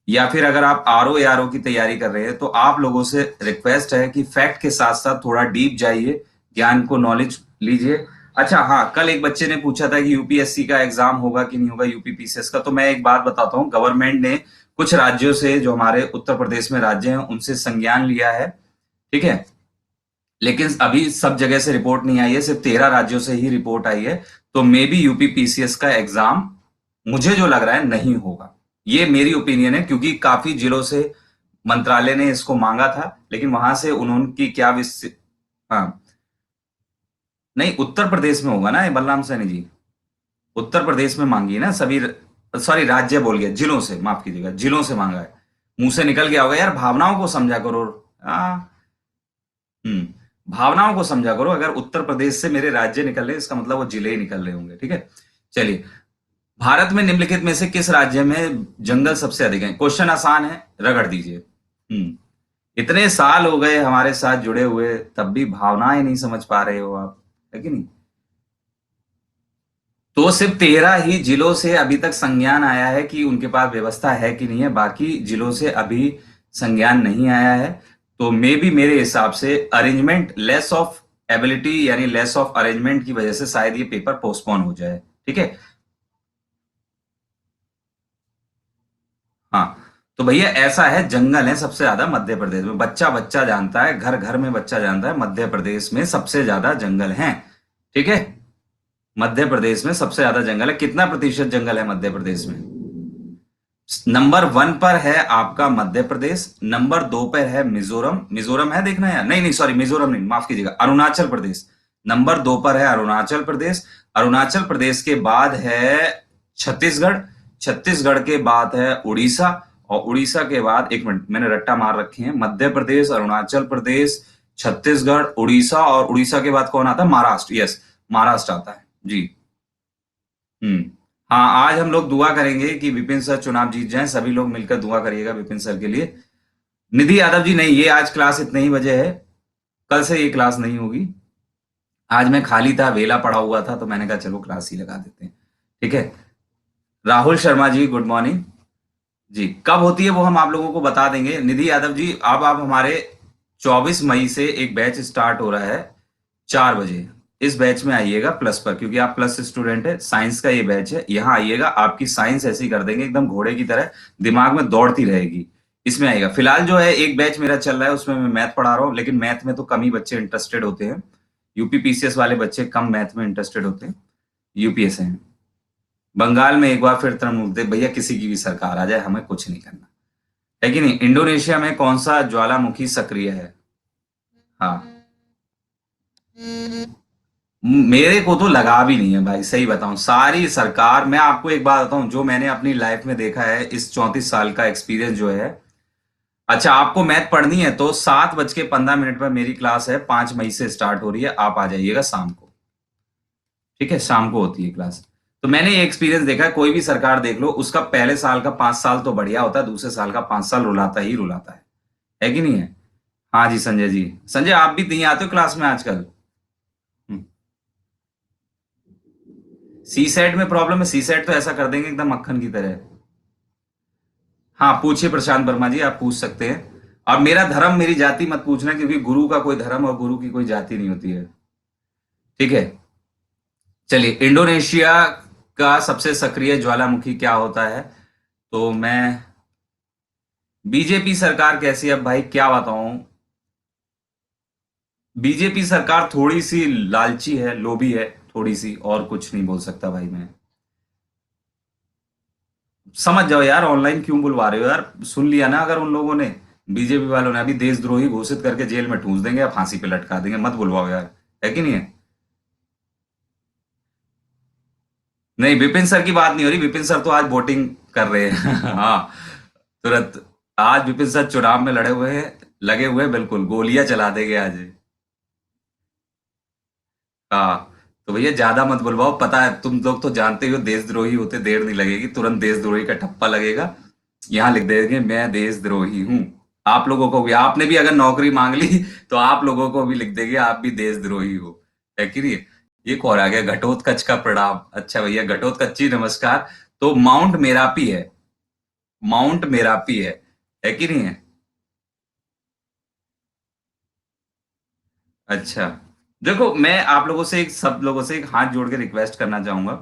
Speaker 1: या फिर अगर आप आरओ या आरओ की तैयारी कर रहे हैं, तो आप लोगों से रिक्वेस्ट है कि फैक्ट के साथ साथ थोड़ा डीप जाइए, ज्ञान को नॉलेज लीजिए। अच्छा हाँ, कल एक बच्चे ने पूछा था कि यूपीएससी का एग्जाम होगा कि नहीं होगा, यूपी पीसीएस का। तो मैं एक बात बताता हूँ, गवर्नमेंट ने कुछ राज्यों से, जो हमारे उत्तर प्रदेश में राज्य हैं, उनसे संज्ञान लिया है, ठीक है। लेकिन अभी सब जगह से रिपोर्ट नहीं आई है, सिर्फ 13 राज्यों से ही रिपोर्ट आई है। तो मे बी यूपी पीसीएस का एग्जाम, मुझे जो लग रहा है, नहीं होगा। ये मेरी ओपिनियन है, क्योंकि काफी जिलों से मंत्रालय ने इसको मांगा था, लेकिन वहां से उन्होंने क्या हाँ, नहीं उत्तर प्रदेश में होगा ना ये, बलराम सैनी जी। उत्तर प्रदेश में मांगी है ना सभी। सॉरी, राज्य बोल गया, जिलों से, माफ कीजिएगा, जिलों से मांगा है। मुंह से निकल गया होगा यार, भावनाओं को समझा करो। हाँ। भावनाओं को समझा करो। अगर उत्तर प्रदेश से मेरे राज्य निकल रहे, इसका मतलब वो जिले ही निकल रहे होंगे, ठीक है। चलिए, भारत में निम्नलिखित में से किस राज्य में जंगल सबसे अधिक है? क्वेश्चन आसान है, रगड़ दीजिए। इतने साल हो गए हमारे साथ जुड़े हुए, तब भी भावनाएं नहीं समझ पा रहे हो आप, है कि नहीं? तो सिर्फ 13 ही जिलों से अभी तक संज्ञान आया है कि उनके पास व्यवस्था है कि नहीं है, बाकी जिलों से अभी संज्ञान नहीं आया है। तो मे बी मेरे हिसाब से अरेंजमेंट, लेस ऑफ एबिलिटी यानी लेस ऑफ अरेंजमेंट की वजह से शायद ये पेपर पोस्टपोन हो जाए, ठीक है। हाँ, तो भैया ऐसा है, जंगल है सबसे ज्यादा मध्य प्रदेश में। बच्चा बच्चा जानता है, घर घर में बच्चा जानता है, मध्य प्रदेश में सबसे ज्यादा जंगल हैं, ठीक है। मध्य प्रदेश में सबसे ज्यादा जंगल है। कितना प्रतिशत जंगल है मध्य प्रदेश में? नंबर 1 पर है आपका मध्य प्रदेश, नंबर 2 पर है मिजोरम। मिजोरम है, देखना है, नहीं नहीं सॉरी, मिजोरम नहीं, माफ कीजिएगा, अरुणाचल प्रदेश। नंबर 2 पर है अरुणाचल प्रदेश। अरुणाचल प्रदेश के बाद है छत्तीसगढ़। छत्तीसगढ़ के बाद है उड़ीसा। और उड़ीसा के बाद, एक मिनट मैंने रट्टा मार रखे हैं, मध्य प्रदेश, अरुणाचल प्रदेश, छत्तीसगढ़, उड़ीसा, और उड़ीसा के बाद कौन आता है? महाराष्ट्र। यस, महाराष्ट्र आता है जी। हम्म। हाँ, आज हम लोग दुआ करेंगे कि विपिन सर चुनाव जीत जाएं। सभी लोग मिलकर दुआ करिएगा विपिन सर के लिए। निधि यादव जी, नहीं, ये आज क्लास इतने ही बजे है, कल से ये क्लास नहीं होगी। आज मैं खाली था, वेला पड़ा हुआ था, तो मैंने कहा चलो क्लास ही लगा देते हैं, ठीक है। राहुल शर्मा जी, गुड मॉर्निंग जी। कब होती है वो हम आप लोगों को बता देंगे। निधि यादव जी, अब आप हमारे 24 मई से एक बैच स्टार्ट हो रहा है 4 बजे। इस बैच में आइएगा प्लस पर, क्योंकि आप प्लस स्टूडेंट है, साइंस का ये बैच है। यहाँ आइएगा, आपकी साइंस ऐसी कर देंगे एकदम घोड़े की तरह, दिमाग में दौड़ती रहेगी। इसमें आइएगा। फिलहाल जो है एक बैच मेरा चल रहा है, उसमें मैं मैथ पढ़ा रहा हूँ, लेकिन मैथ में तो कम ही बच्चे इंटरेस्टेड होते हैं। यूपी पीसीएस वाले बच्चे कम मैथ में इंटरेस्टेड होते हैं। यूपीएस है। बंगाल में एक बार फिर तृणमूल, भैया किसी की भी सरकार आ जाए, हमें कुछ नहीं करना, है कि नहीं। इंडोनेशिया में कौन सा ज्वालामुखी सक्रिय है? हाँ, मेरे को तो लगा भी नहीं है भाई, सही बताऊं, सारी सरकार। मैं आपको एक बात बताऊं, जो मैंने अपनी लाइफ में देखा है, इस 34 साल का एक्सपीरियंस जो है। अच्छा, आपको मैथ पढ़नी है तो 7:15 पर मेरी क्लास है, 5 मई से स्टार्ट हो रही है, आप आ जाइएगा शाम को, ठीक है। शाम को होती है क्लास। तो मैंने ये एक्सपीरियंस देखा है, कोई भी सरकार देख लो, उसका पहले साल का 5 साल तो बढ़िया होता है, दूसरे साल का 5 साल रुलाता ही रुलाता है कि नहीं है? हाँ जी संजय जी। संजय, आप भी नहीं आते हो क्लास में आजकल? सी सेट में प्रॉब्लम है? सी सेट तो ऐसा कर देंगे एकदम मक्खन की तरह। हाँ, पूछिए प्रशांत वर्मा जी, आप पूछ सकते हैं। और मेरा धर्म मेरी जाति मत पूछना, क्योंकि गुरु का कोई धर्म और गुरु की कोई जाति नहीं होती है, ठीक है। चलिए, इंडोनेशिया का सबसे सक्रिय ज्वालामुखी क्या होता है? तो मैं, बीजेपी सरकार कैसी है अब भाई, क्या बताऊं। बीजेपी सरकार थोड़ी सी लालची है, लोभी है, थोड़ी सी, और कुछ नहीं बोल सकता भाई मैं। समझ जाओ यार, ऑनलाइन क्यों बुलवा रहे हो यार? सुन लिया ना, अगर उन लोगों ने, बीजेपी वालों ने अभी देशद्रोही घोषित करके जेल में ठूंस देंगे या फांसी पे लटका देंगे, मत बुलवाओ यार। है कि नहीं है? नहीं, विपिन सर की बात नहीं हो रही, विपिन सर तो आज वोटिंग कर रहे हैं। हाँ, तुरंत। आज विपिन सर चुनाव में लड़े हुए हैं, लगे हुए हैं, बिल्कुल गोलियां चला देंगे आज। हाँ, तो भैया ज्यादा मत बुलवाओ, पता है तुम लोग तो जानते हो देशद्रोही होते देर नहीं लगेगी, तुरंत देशद्रोही का ठप्पा लगेगा। यहाँ लिख देंगे मैं देशद्रोही हूँ। आप लोगों को भी, आपने भी अगर नौकरी मांग ली तो आप लोगों को भी लिख देंगे आप भी देशद्रोही हो। है कि नहीं? ये कौन आ गया? घटोत्कच का प्रणाम। अच्छा भैया, घटोत्कच जी नमस्कार। तो माउंट मेरापी है, माउंट मेरापी है कि नहीं है? अच्छा, देखो मैं आप लोगों से, एक सब लोगों से एक हाथ जोड़ के रिक्वेस्ट करना चाहूंगा।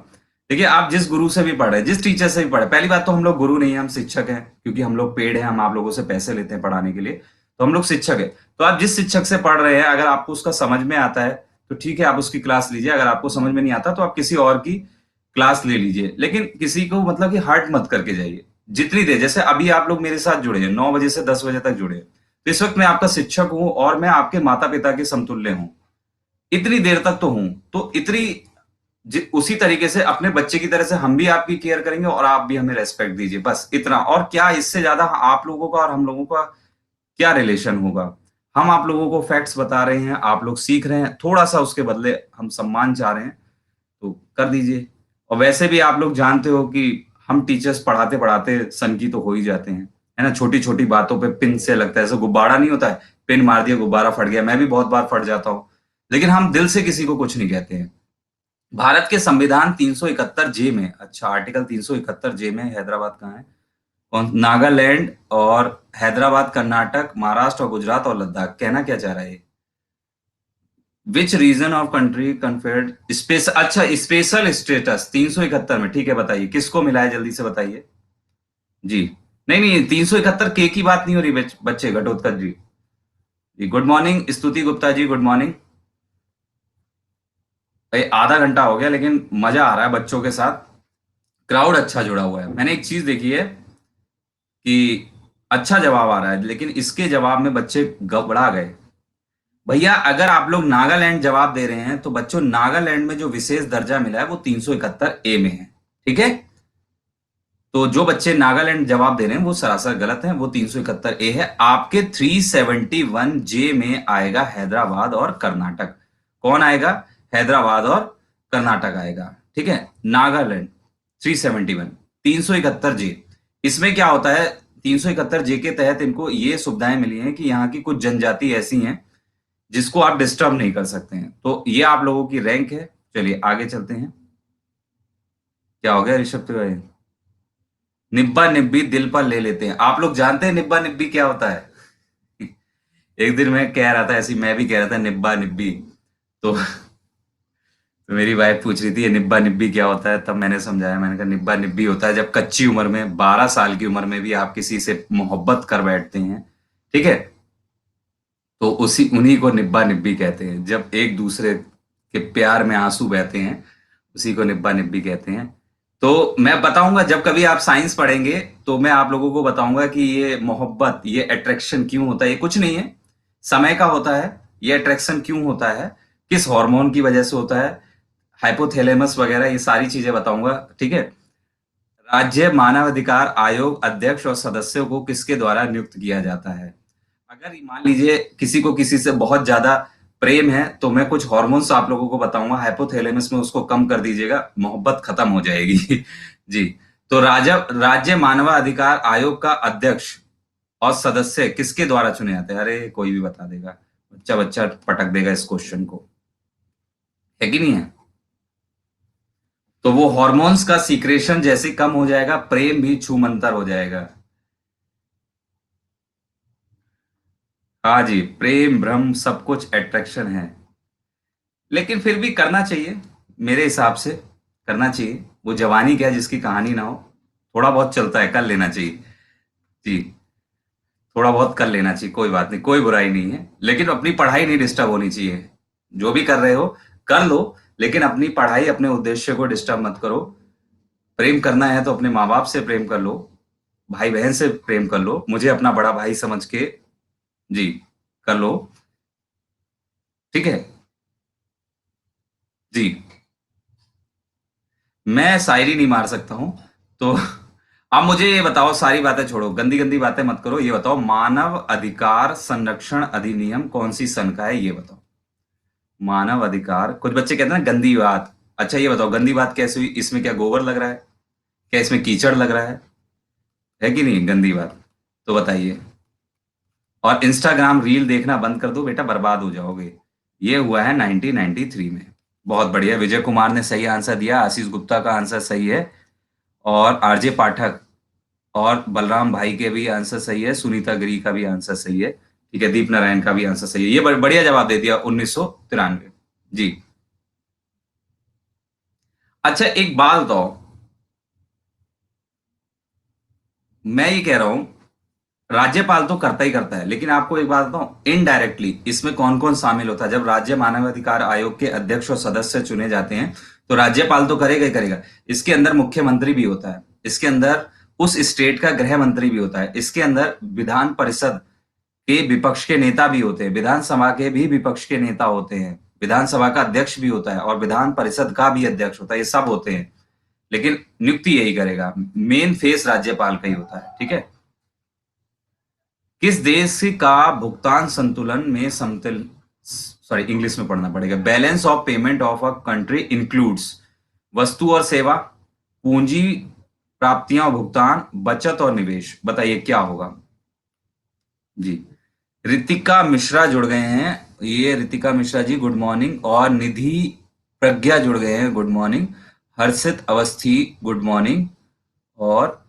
Speaker 1: देखिए, आप जिस गुरु से भी पढ़े, जिस टीचर से भी पढ़े, पहली बात तो हम लोग गुरु नहीं है, हम शिक्षक हैं, क्योंकि हम लोग पेड हैं, हम आप लोगों से पैसे लेते हैं पढ़ाने के लिए। तो हम लोग शिक्षक है। तो आप जिस शिक्षक से पढ़ रहे हैं, अगर आपको उसका समझ में आता है तो ठीक है, आप उसकी क्लास लीजिए। अगर आपको समझ में नहीं आता तो आप किसी और की क्लास ले लीजिए, लेकिन किसी को मतलब कि हर्ट मत करके जाइए। जितनी देर, जैसे अभी आप लोग मेरे साथ जुड़े हैं, 9 बजे से 10 बजे तक जुड़े हैं, तो इस वक्त मैं आपका शिक्षक हूं और मैं आपके माता पिता के समतुल्य हूं। इतनी देर तक तो हूं, तो इतनी उसी तरीके से अपने बच्चे की तरह से हम भी आपकी केयर करेंगे और आप भी हमें रेस्पेक्ट दीजिए, बस इतना। और क्या इससे ज्यादा आप लोगों का और हम लोगों का क्या रिलेशन होगा? हम आप लोगों को फैक्ट्स बता रहे हैं, आप लोग सीख रहे हैं, थोड़ा सा उसके बदले हम सम्मान चाह रहे हैं, तो कर दीजिए। और वैसे भी आप लोग जानते हो कि हम टीचर्स पढ़ाते पढ़ाते सनकी तो हो ही जाते हैं, है ना? छोटी छोटी बातों पे पिन से लगता है, जैसे गुब्बारा नहीं होता है, पिन मार दिया गुब्बारा फट गया, मैं भी बहुत बार फट जाता हूँ। लेकिन हम दिल से किसी को कुछ नहीं कहते हैं। भारत के संविधान 371 जे में, अच्छा आर्टिकल 371 जे में हैदराबाद कहाँ है? कौन? नागालैंड और हैदराबाद, कर्नाटक, महाराष्ट्र और गुजरात और लद्दाख। कहना क्या चाह रहा है ये? Which region of country conferred space, अच्छा स्पेशल स्टेटस 371 में, ठीक है बताइए किसको मिला है, जल्दी से बताइए जी। नहीं नहीं, 371 के की बात नहीं हो रही बच्चे, घटोत्कच जी। जी गुड मॉर्निंग, स्तुति गुप्ता जी गुड मॉर्निंग। भाई आधा घंटा हो गया, लेकिन मजा आ रहा है बच्चों के साथ, क्राउड अच्छा जुड़ा हुआ है। मैंने एक चीज देखी है कि अच्छा जवाब आ रहा है, लेकिन इसके जवाब में बच्चे घबरा गए। भैया अगर आप लोग नागालैंड जवाब दे रहे हैं तो बच्चों, नागालैंड में जो विशेष दर्जा मिला है वो 371 ए में है, ठीक है? तो जो बच्चे नागालैंड जवाब दे रहे हैं वो सरासर गलत है, वो 371 ए है। आपके 371 जे में आएगा हैदराबाद और कर्नाटक। कौन आएगा? हैदराबाद और कर्नाटक आएगा, ठीक है? नागालैंड 371, 371 जे। इसमें क्या होता है, 371 जे के तहत इनको ये सुविधाएं मिली हैं कि यहाँ की कुछ जनजाति ऐसी हैं जिसको आप डिस्टर्ब नहीं कर सकते हैं। तो ये आप लोगों की रैंक है। चलिए आगे चलते हैं। क्या हो गया ऋषभ तिवारी? निब्बा निब्बी दिल पर ले लेते हैं। आप लोग जानते हैं निब्बा निब्बी क्या होता है? एक दिन मैं कह रहा था, ऐसी मैं भी कह रहा था निब्बा निब्बी, तो मेरी वाइफ पूछ रही थी ये निब्बा निब्बी क्या होता है, तब मैंने समझाया, मैंने कहा निब्बा निब्बी होता है जब कच्ची उम्र में, 12 साल की उम्र में भी आप किसी से मोहब्बत कर बैठते हैं, ठीक है? तो उसी उन्हीं को निब्बा निब्बी कहते हैं, जब एक दूसरे के प्यार में आंसू बहते हैं, उसी को निब्बा निब्बी कहते हैं। तो मैं बताऊंगा जब कभी आप साइंस पढ़ेंगे, तो मैं आप लोगों को बताऊंगा कि ये मोहब्बत, ये अट्रैक्शन क्यों होता है। ये कुछ नहीं है, समय का होता है। ये अट्रैक्शन क्यों होता है, किस हार्मोन की वजह से होता है, हाइपोथैलेमस वगैरह, ये सारी चीजें बताऊंगा, ठीक है? राज्य मानवाधिकार आयोग अध्यक्ष और सदस्यों को किसके द्वारा नियुक्त किया जाता है? अगर मान लीजिए किसी को किसी से बहुत ज्यादा प्रेम है, तो मैं कुछ हार्मोन्स आप लोगों को बताऊंगा, हाइपोथैलेमस में उसको कम कर दीजिएगा, मोहब्बत खत्म हो जाएगी। जी। तो राज्य मानवाधिकार आयोग का अध्यक्ष और सदस्य किसके द्वारा चुने जाते हैं? अरे कोई भी बता देगा, बच्चा बच्चा पटक देगा इस क्वेश्चन को। है कि नहीं है? तो वो हॉर्मोन्स का सीक्रेशन जैसे कम हो जाएगा, प्रेम भी छूमंतर हो जाएगा। हाँ जी, प्रेम भ्रम सब कुछ अट्रैक्शन है, लेकिन फिर भी करना चाहिए, मेरे हिसाब से करना चाहिए। वो जवानी क्या है जिसकी कहानी ना हो, थोड़ा बहुत चलता है, कर लेना चाहिए। जी। थोड़ा बहुत कर लेना चाहिए, कोई बात नहीं, कोई बुराई नहीं है, लेकिन अपनी पढ़ाई नहीं डिस्टर्ब होनी चाहिए। जो भी कर रहे हो कर लो, लेकिन अपनी पढ़ाई, अपने उद्देश्य को डिस्टर्ब मत करो। प्रेम करना है तो अपने माँ बाप से प्रेम कर लो, भाई बहन से प्रेम कर लो, मुझे अपना बड़ा भाई समझ के जी कर लो। ठीक है जी। मैं शायरी नहीं मार सकता हूं, तो अब मुझे ये बताओ, सारी बातें छोड़ो, गंदी गंदी बातें मत करो, ये बताओ मानव अधिकार संरक्षण अधिनियम कौन सी सन का है, ये बताओ। मानव अधिकार, कुछ बच्चे कहते हैं ना गंदी बात। अच्छा ये बताओ, गंदी बात कैसे हुई? इसमें क्या गोबर लग रहा है? क्या इसमें कीचड़ लग रहा है कि नहीं गंदी बात? तो बताइए। और इंस्टाग्राम रील देखना बंद कर दो बेटा, बर्बाद हो जाओगे। ये हुआ है 1993 में। बहुत बढ़िया, विजय कुमार ने सही आंसर दिया, आशीष गुप्ता का आंसर सही है, और आरजे पाठक और बलराम भाई के भी आंसर सही है, सुनीता गिरी का भी आंसर सही है, ठीक है, दीप नारायण का भी आंसर सही है। ये बढ़िया जवाब दे दिया, 1993। जी। अच्छा एक बात बताओ, मैं ये कह रहा हूं, राज्यपाल तो करता ही करता है, लेकिन आपको एक बात बताऊं, इनडायरेक्टली इसमें कौन कौन शामिल होता है? जब राज्य मानवाधिकार आयोग के अध्यक्ष और सदस्य चुने जाते हैं, तो राज्यपाल तो करेगा ही करेगा, इसके अंदर मुख्यमंत्री भी होता है, इसके अंदर उस स्टेट का गृह मंत्री भी होता है, इसके अंदर विधान परिषद के विपक्ष के नेता भी होते हैं, विधानसभा के भी विपक्ष के नेता होते हैं, विधानसभा का अध्यक्ष भी होता है, और विधान परिषद का भी अध्यक्ष होता है, ये सब होते हैं। लेकिन नियुक्ति यही करेगा, मेन फेस राज्यपाल का ही होता है। ठीक है। किस देश का भुगतान संतुलन में समतल, सॉरी इंग्लिश में पढ़ना पड़ेगा, balance of payment of a country includes वस्तु और सेवा, पूंजी, प्राप्तियां और भुगतान, बचत और निवेश, बताइए क्या होगा? जी। रितिका मिश्रा जुड़ गए हैं, ये रितिका मिश्रा जी गुड मॉर्निंग, और निधि प्रज्ञा जुड़ गए हैं, गुड मॉर्निंग, हर्षित अवस्थी गुड मॉर्निंग, और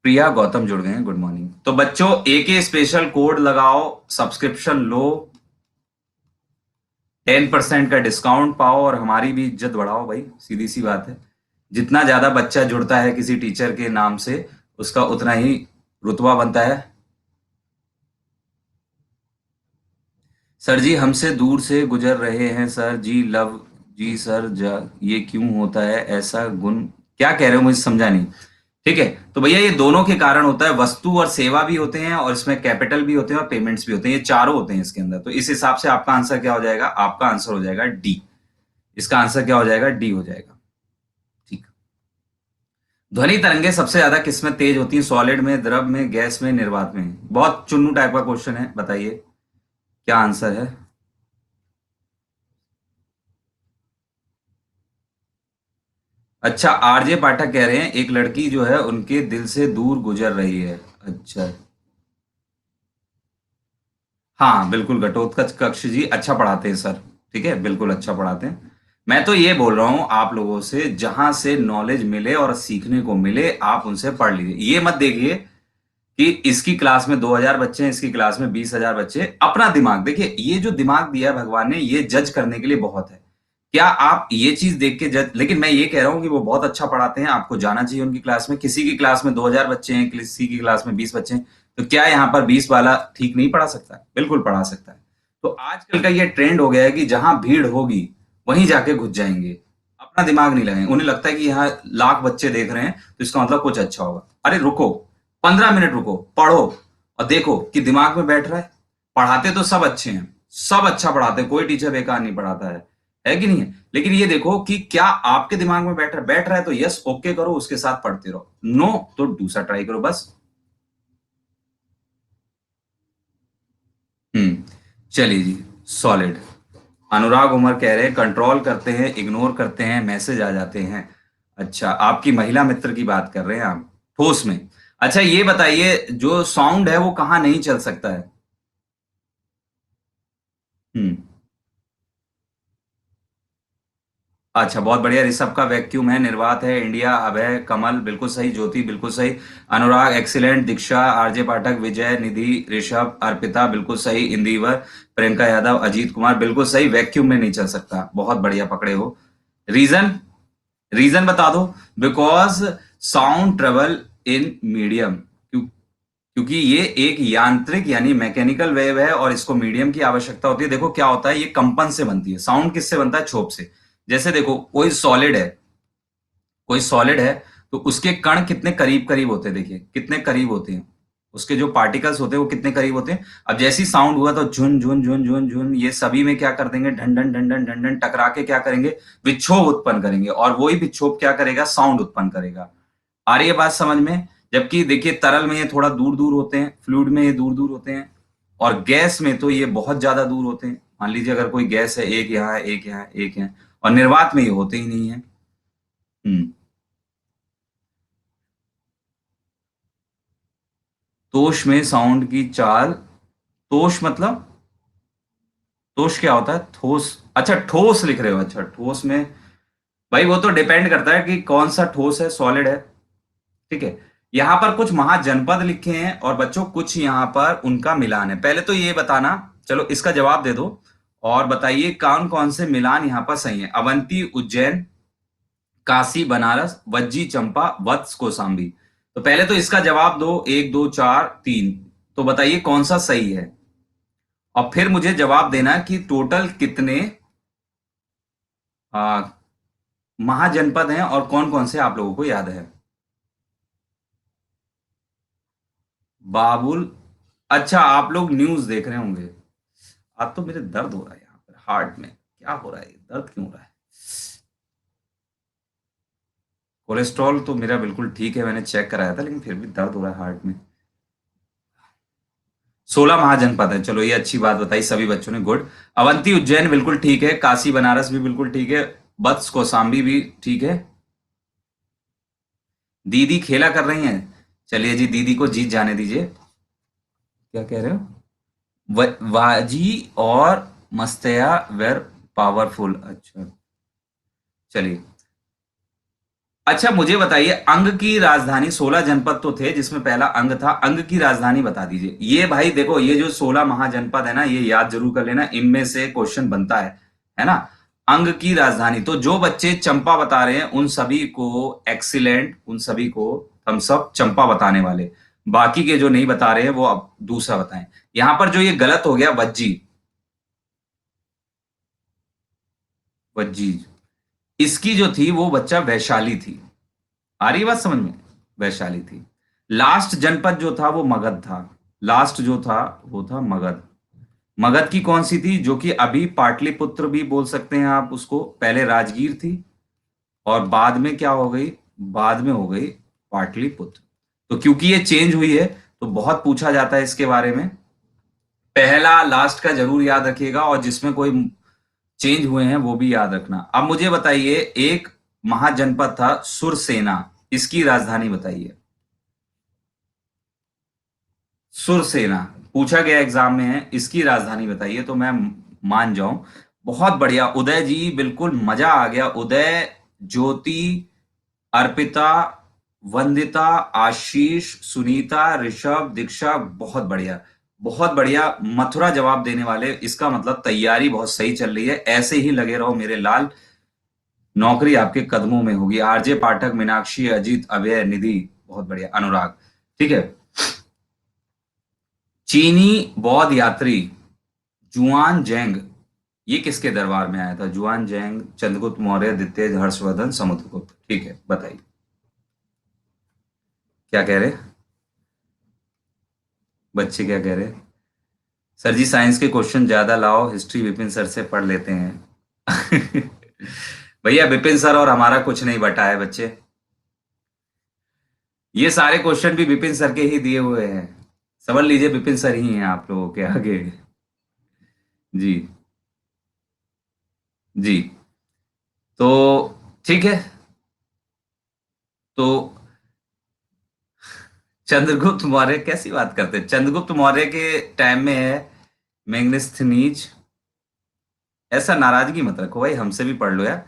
Speaker 1: प्रिया गौतम जुड़ गए हैं, गुड मॉर्निंग। तो बच्चों एक स्पेशल कोड लगाओ, सब्सक्रिप्शन लो, 10% का डिस्काउंट पाओ, और हमारी भी इज्जत बढ़ाओ भाई, सीधी सी बात है। जितना ज्यादा बच्चा जुड़ता है किसी टीचर के नाम से, उसका उतना ही रुतबा बनता है। सर जी हमसे दूर से गुजर रहे हैं सर जी, लव जी सर ये क्यों होता है ऐसा गुण? क्या कह रहे हो, मुझे समझा नहीं। ठीक है, तो भैया ये दोनों के कारण होता है, वस्तु और सेवा भी होते हैं, और इसमें कैपिटल भी होते हैं, और पेमेंट्स भी होते हैं, ये चारों होते हैं इसके अंदर। तो इस हिसाब से आपका आंसर क्या हो जाएगा? आपका आंसर हो जाएगा डी। इसका आंसर क्या हो जाएगा? डी हो जाएगा। ठीक। ध्वनि तरंगे सबसे ज्यादा किसमें तेज होती हैं? सॉलिड में, द्रव में, गैस में, निर्वात में? बहुत चुन्नू टाइप का क्वेश्चन है, बताइए क्या आंसर है? अच्छा आरजे पाठक कह रहे हैं एक लड़की जो है उनके दिल से दूर गुजर रही है। अच्छा। हाँ बिल्कुल, घटोत्कच कक्ष जी अच्छा पढ़ाते हैं सर। ठीक है, बिल्कुल अच्छा पढ़ाते हैं। मैं तो ये बोल रहा हूं आप लोगों से, जहां से नॉलेज मिले और सीखने को मिले आप उनसे पढ़ लीजिए। ये मत देखिए कि इसकी क्लास में 2000 बच्चे हैं, इसकी क्लास में 20,000 बच्चे हैं। अपना दिमाग देखिए, ये जो दिमाग दिया है भगवान ने, ये जज करने के लिए बहुत है। क्या आप ये चीज देख के जज, लेकिन मैं ये कह रहा हूं कि वो बहुत अच्छा पढ़ाते हैं, आपको जाना चाहिए उनकी क्लास में। किसी की क्लास में 2000 बच्चे हैं, किसी की क्लास में 20 बच्चे हैं, तो क्या यहाँ पर 20 वाला ठीक नहीं पढ़ा सकता? बिल्कुल पढ़ा सकता है। तो आजकल का ये ट्रेंड हो गया है कि जहां भीड़ होगी वहीं जाके घुस जाएंगे, अपना दिमाग नहीं लगाएंगे। उन्हें लगता है कि यहाँ लाख बच्चे देख रहे हैं तो इसका मतलब कुछ अच्छा होगा। अरे रुको, 15 मिनट रुको, पढ़ो और देखो कि दिमाग में बैठ रहा है। पढ़ाते तो सब अच्छे हैं, सब अच्छा पढ़ाते हैं, कोई टीचर बेकार नहीं पढ़ाता है कि नहीं है? लेकिन ये देखो कि क्या आपके दिमाग में बैठ रहा है, तो यस ओके करो, उसके साथ पढ़ते रहो, नो तो दूसरा ट्राई करो बस। चलिए जी। सॉलिड। अनुराग उमर कह रहे हैं कंट्रोल करते हैं, इग्नोर करते हैं, मैसेज आ जाते हैं। अच्छा आपकी महिला मित्र की बात कर रहे हैं आप, ठोस में। अच्छा ये बताइए, जो साउंड है वो कहाँ नहीं चल सकता है? हम्म। अच्छा बहुत बढ़िया, ऋषभ का वैक्यूम है, निर्वात है, इंडिया, अभय, कमल बिल्कुल सही, ज्योति बिल्कुल सही, अनुराग एक्सीलेंट, दीक्षा, आरजे पाठक, विजय, निधि, ऋषभ, अर्पिता बिल्कुल सही, इंदिवर, प्रियंका यादव, अजीत कुमार बिल्कुल सही, वैक्यूम में नहीं चल सकता। बहुत बढ़िया पकड़े हो। रीजन? रीजन बता दो। Because sound travel in medium. क्योंकि ये एक यांत्रिक यानी मैकेनिकल वेव है और इसको मीडियम की आवश्यकता होती है। देखो क्या होता है, ये कंपन से बनती है। साउंड किससे बनता है? छोप से। जैसे देखो कोई सॉलिड है तो उसके कण कितने करीब करीब होते हैं, देखिए कितने करीब होते हैं। उसके जो पार्टिकल्स होते हैं वो कितने करीब होते हैं। अब जैसी साउंड हुआ तो झुन झुन झुन झुन झुन, ये सभी में क्या कर देंगे, ढन ढन ढन ढन ढन टकरा के क्या करेंगे, विक्षोभ उत्पन्न करेंगे, और वही विक्षोभ क्या करेगा, साउंड उत्पन्न करेगा। आ रही है बात समझ में? जबकि देखिए तरल में ये थोड़ा दूर दूर होते हैं, फ्लूइड में ये दूर दूर होते हैं, और गैस में तो ये बहुत ज्यादा दूर होते हैं। मान लीजिए अगर कोई गैस है, एक यहाँ है, एक यहाँ है, एक यहाँ है, और निर्वात में ये होते ही नहीं है। हम्म। तोष में साउंड की चाल। तोष मतलब, तोष क्या होता है? ठोस। अच्छा ठोस लिख रहे हो, अच्छा ठोस में। भाई वो तो डिपेंड करता है कि कौन सा ठोस है, सॉलिड है। ठीक है। यहाँ पर कुछ महाजनपद लिखे हैं और बच्चों कुछ यहाँ पर उनका मिलान है। पहले तो ये बताना, चलो इसका जवाब दे दो और बताइए कौन कौन से मिलान यहाँ पर सही है। अवंती, उज्जैन, काशी, बनारस, वज्जी, चंपा, वत्स, कौशाम्बी। तो पहले तो इसका जवाब दो, एक दो चार तीन। तो बताइए कौन सा सही है, और फिर मुझे जवाब देना कि टोटल कितने आ, महाजनपद हैं और कौन कौन से आप लोगों को याद है। बाबुल। अच्छा आप लोग न्यूज देख रहे होंगे। आज तो मेरे दर्द हो रहा है यहाँ पर हार्ट में, क्या हो रहा है, दर्द क्यों हो रहा है? कोलेस्ट्रॉल तो मेरा बिल्कुल ठीक है, मैंने चेक कराया था, लेकिन फिर भी दर्द हो रहा है हार्ट में। 16 महाजनपद है, चलो ये अच्छी बात बताई सभी बच्चों ने, गुड। अवंती उज्जैन बिल्कुल ठीक है, काशी बनारस भी बिल्कुल ठीक है, बत्स कौसाम्बी भी ठीक है। दीदी खेला कर रही हैं। चलिए जी, दीदी को जीत जाने दीजिए। क्या कह रहे हो? वाजी और मस्तया वेर पावरफुल, अच्छा। चलिए, अच्छा मुझे बताइए, अंग की राजधानी, 16 जनपद तो थे जिसमें पहला अंग था, अंग की राजधानी बता दीजिए। ये भाई देखो, ये जो 16 महाजनपद है ना, ये याद जरूर कर लेना, इनमें से क्वेश्चन बनता है ना। अंग की राजधानी, तो जो बच्चे चंपा बता रहे हैं उन सभी को एक्सीलेंट, उन सभी को हम सब चंपा बताने वाले। बाकी के जो नहीं बता रहे हैं वो अब दूसरा बताएं। यहां पर जो ये गलत हो गया, वज्जी, वज्जी, इसकी जो थी वो बच्चा वैशाली थी। आ रही है बात समझ में? वैशाली थी। लास्ट जनपद जो था वो मगध था। लास्ट जो था वो था मगध। मगध की कौन सी थी, जो कि अभी पाटलिपुत्र भी बोल सकते हैं आप उसको, पहले राजगीर थी और बाद में क्या हो गई, बाद में हो गई पाटलिपुत्र। तो क्योंकि ये चेंज हुई है तो बहुत पूछा जाता है इसके बारे में। पहला लास्ट का जरूर याद रखिएगा, और जिसमें कोई चेंज हुए हैं वो भी याद रखना। अब मुझे बताइए, एक महाजनपद था सुरसेना, इसकी राजधानी बताइए। सुरसेना पूछा गया एग्जाम में है, इसकी राजधानी बताइए तो मैं मान जाऊं। बहुत बढ़िया उदय जी, बिल्कुल मजा आ गया। उदय, ज्योति, अर्पिता, वंदिता, आशीष, सुनीता, ऋषभ, दीक्षा, बहुत बढ़िया, बहुत बढ़िया। मथुरा जवाब देने वाले, इसका मतलब तैयारी बहुत सही चल रही है, ऐसे ही लगे रहो मेरे लाल, नौकरी आपके कदमों में होगी। आरजे पाठक, मीनाक्षी, अजीत, अभय, निधि, बहुत बढ़िया, अनुराग। ठीक है। चीनी बौद्ध यात्री जुआन जैंग, ये किसके दरबार में आया था? जुआन जैंग, चंद्रगुप्त मौर्य, द्वितीय हर्षवर्धन, समुद्रगुप्त। ठीक है, बताइए क्या कह रहे हैं? बच्चे क्या कह रहे हैं? सर जी साइंस के क्वेश्चन ज्यादा लाओ, हिस्ट्री विपिन सर से पढ़ लेते हैं। भैया विपिन सर और हमारा कुछ नहीं बटा है बच्चे, ये सारे क्वेश्चन भी विपिन सर के ही दिए हुए हैं। समझ लीजिए विपिन सर ही हैं आप लोगों के आगे। जी, जी। तो ठीक है। तो चंद्रगुप्त मौर्य, कैसी बात करते हैं, चंद्रगुप्त मौर्य के टाइम में है मेगस्थनीज। ऐसा नाराजगी मत रखो भाई, हमसे भी पढ़ लो यार,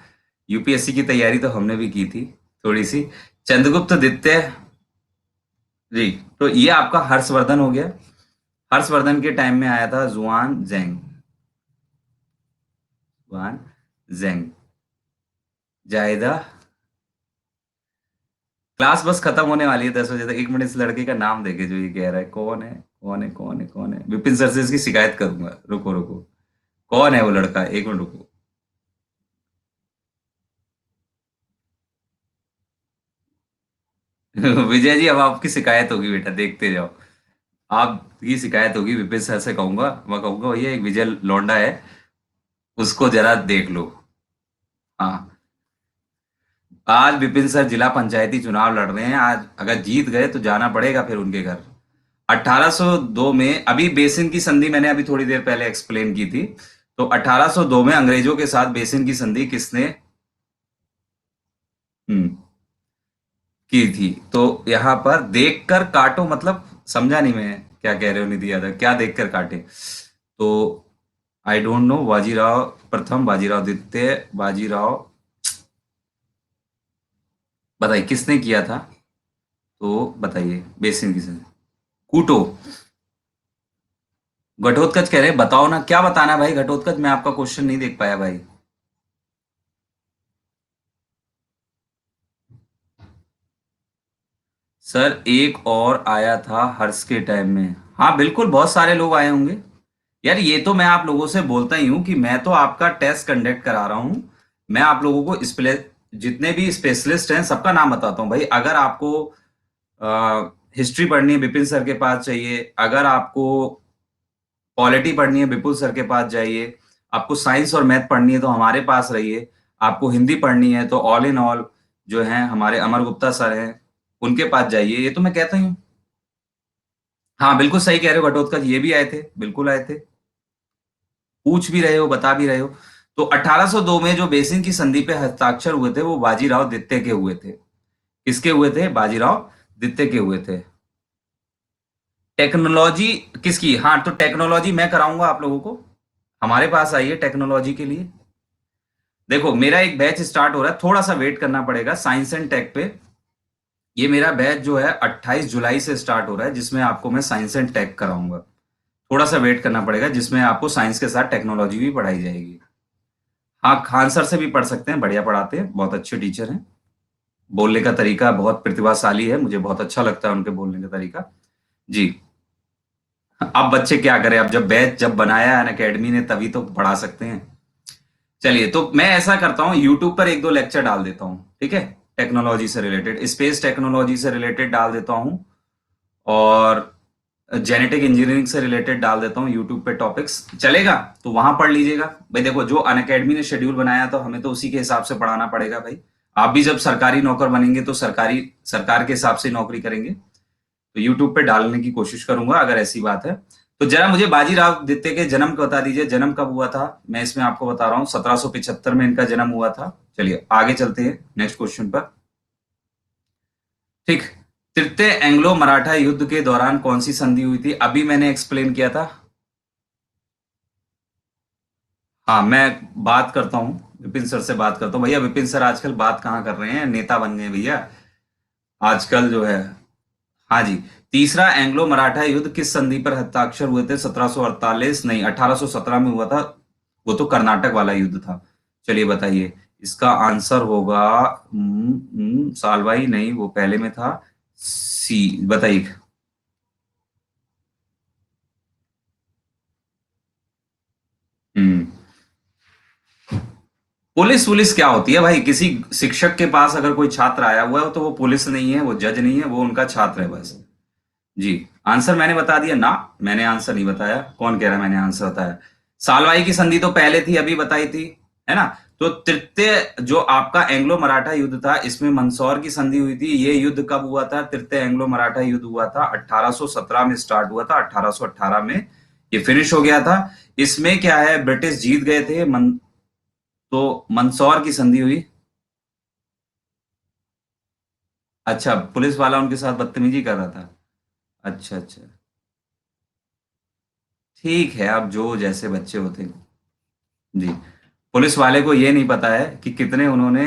Speaker 1: यूपीएससी की तैयारी तो हमने भी की थी थोड़ी सी। चंद्रगुप्त द्वितीय। जी। तो ये आपका हर्षवर्धन हो गया। हर्षवर्धन के टाइम में आया था जुआन जैंग। जुआन जैंग। जायदा, क्लास बस खत्म होने वाली है 10 बजे तक। 1 मिनट इस लड़के का नाम देखे जो ये कह रहा है, कौन है कौन है कौन है कौन है। विपिन सर से इसकी शिकायत करूंगा, रुको रुको। कौन है वो लड़का, 1 मिनट रुको। विजय जी, अब आपकी शिकायत होगी बेटा, देखते जाओ। आपकी शिकायत होगी, विपिन सर से कहूंगा, मैं कहूंगा भैया एक विजय लौंडा है, उसको जरा देख लो। हाँ, आज विपिन सर जिला पंचायती चुनाव लड़ रहे हैं। आज अगर जीत गए तो जाना पड़ेगा फिर उनके घर। 1802 में, अभी बेसिन की संधि मैंने अभी थोड़ी देर पहले एक्सप्लेन की थी। तो 1802 में अंग्रेजों के साथ बेसिन की संधि किसने हम्म की थी? तो यहां पर देखकर काटो मतलब, समझा नहीं मैं क्या कह रहे हो निधि यादव, क्या देखकर काटे? तो आई डोंट नो। बाजीराव प्रथम, बाजीराव द्वितीय, बाजीराव, बताइए किसने किया था? तो बताइए बेसिन की संधि। कूटो, घटोत्कच कह रहे हैं, बताओ ना क्या बताना है भाई घटोत्कच, मैं आपका क्वेश्चन नहीं देख पाया भाई। सर एक और आया था हर्ष के टाइम में। हाँ बिल्कुल, बहुत सारे लोग आए होंगे। यार ये तो मैं आप लोगों से बोलता ही हूँ कि मैं तो आपका टेस्ट कंडक्ट करा रहा हूँ। मैं आप लोगों को जितने भी स्पेशलिस्ट हैं सबका नाम बताता हूँ भाई। अगर आपको हिस्ट्री पढ़नी है विपिन सर के पास चाहिए, अगर आपको पॉलिटी पढ़नी है विपुल सर के पास जाइए, आपको साइंस और मैथ पढ़नी है तो हमारे पास रहिए, आपको हिंदी पढ़नी है तो ऑल इन ऑल जो हैं हमारे अमर गुप्ता सर हैं, उनके पास जाइए। ये तो मैं कहता ही हूँ। हाँ बिल्कुल सही कह रहे हो घटोत्कच, ये भी आए थे, बिल्कुल आए थे। पूछ भी रहे हो, बता भी रहे हो। तो 1802 में जो बेसिन की संधि पे हस्ताक्षर हुए थे वो बाजीराव द्वितीय के हुए थे। किसके हुए थे? बाजीराव द्वितीय के हुए थे। टेक्नोलॉजी किसकी? हाँ तो टेक्नोलॉजी मैं कराऊंगा आप लोगों को। हमारे पास आइए टेक्नोलॉजी के लिए। देखो मेरा एक बैच स्टार्ट हो रहा है, थोड़ा सा वेट करना पड़ेगा साइंस एंड टेक पे। ये मेरा बैच जो है 28 जुलाई से स्टार्ट हो रहा है, जिसमें आपको मैं साइंस एंड टेक कराऊंगा। थोड़ा सा वेट करना पड़ेगा, जिसमें आपको साइंस के साथ टेक्नोलॉजी भी पढ़ाई जाएगी। हाँ खान सर से भी पढ़ सकते हैं, बढ़िया पढ़ाते हैं, बहुत अच्छे टीचर हैं। बोलने का तरीका बहुत प्रतिभाशाली है, मुझे बहुत अच्छा लगता है उनके बोलने का तरीका। जी। अब बच्चे क्या करें, अब जब बैच जब बनाया है अकेडमी ने तभी तो पढ़ा सकते हैं। चलिए तो मैं ऐसा करता हूँ, यूट्यूब पर एक दो लेक्चर डाल देता हूँ, ठीक है? टेक्नोलॉजी से रिलेटेड, स्पेस टेक्नोलॉजी से रिलेटेड डाल देता हूँ, और जेनेटिक इंजीनियरिंग से रिलेटेड डाल देता हूँ यूट्यूब पे टॉपिक्स, चलेगा? तो वहां पढ़ लीजिएगा भाई। देखो जो अनअकैडमी ने शेड्यूल बनाया तो हमें तो उसी के हिसाब से पढ़ाना पड़ेगा भाई। आप भी जब सरकारी नौकर बनेंगे तो सरकार के हिसाब से नौकरी करेंगे। तो यूट्यूब पे डालने की कोशिश करूंगा अगर ऐसी बात है। तो जरा मुझे बाजीराव द्वितीय के जन्म का बता दीजिए, जन्म कब हुआ था? मैं इसमें आपको बता रहा हूँ, 1775 में इनका जन्म हुआ था। चलिए आगे चलते हैं नेक्स्ट क्वेश्चन पर। ठीक। तृतीय एंग्लो मराठा युद्ध के दौरान कौन सी संधि हुई थी? अभी मैंने एक्सप्लेन किया था। हाँ मैं बात करता हूँ, विपिन सर से बात करता हूँ। भैया विपिन सर आजकल बात कहाँ कर रहे हैं, नेता बन गए भैया आजकल जो है। हाँ जी। तीसरा एंग्लो मराठा युद्ध किस संधि पर हस्ताक्षर हुए थे? 1748 नहीं, 1817 में हुआ था। वो तो कर्नाटक वाला युद्ध था। चलिए बताइए, इसका आंसर होगा सालवाई नहीं, वो पहले में था। सी, बताइए। हम्म पुलिस पुलिस क्या होती है भाई? किसी शिक्षक के पास अगर कोई छात्र आया हुआ है तो वो पुलिस नहीं है, वो जज नहीं है, वो उनका छात्र है बस। जी। आंसर मैंने बता दिया ना। मैंने आंसर नहीं बताया, कौन कह रहा है मैंने आंसर बताया? सालवाई की संधि तो पहले थी, अभी बताई थी, है ना? तो तृतीय जो आपका एंग्लो मराठा युद्ध था, इसमें मंदसौर की संधि हुई थी। ये युद्ध कब हुआ था? तृतीय एंग्लो मराठा युद्ध हुआ था 1817 में, स्टार्ट हुआ था 1818 में, ये फिनिश हो गया था। इसमें क्या है, ब्रिटिश जीत गए थे तो मंदसौर की संधि हुई। अच्छा, पुलिस वाला उनके साथ बदतमीजी कर रहा था। अच्छा अच्छा। ठीक है, अब जो जैसे बच्चे होते हैं। जी। पुलिस वाले को ये नहीं पता है कि कितने उन्होंने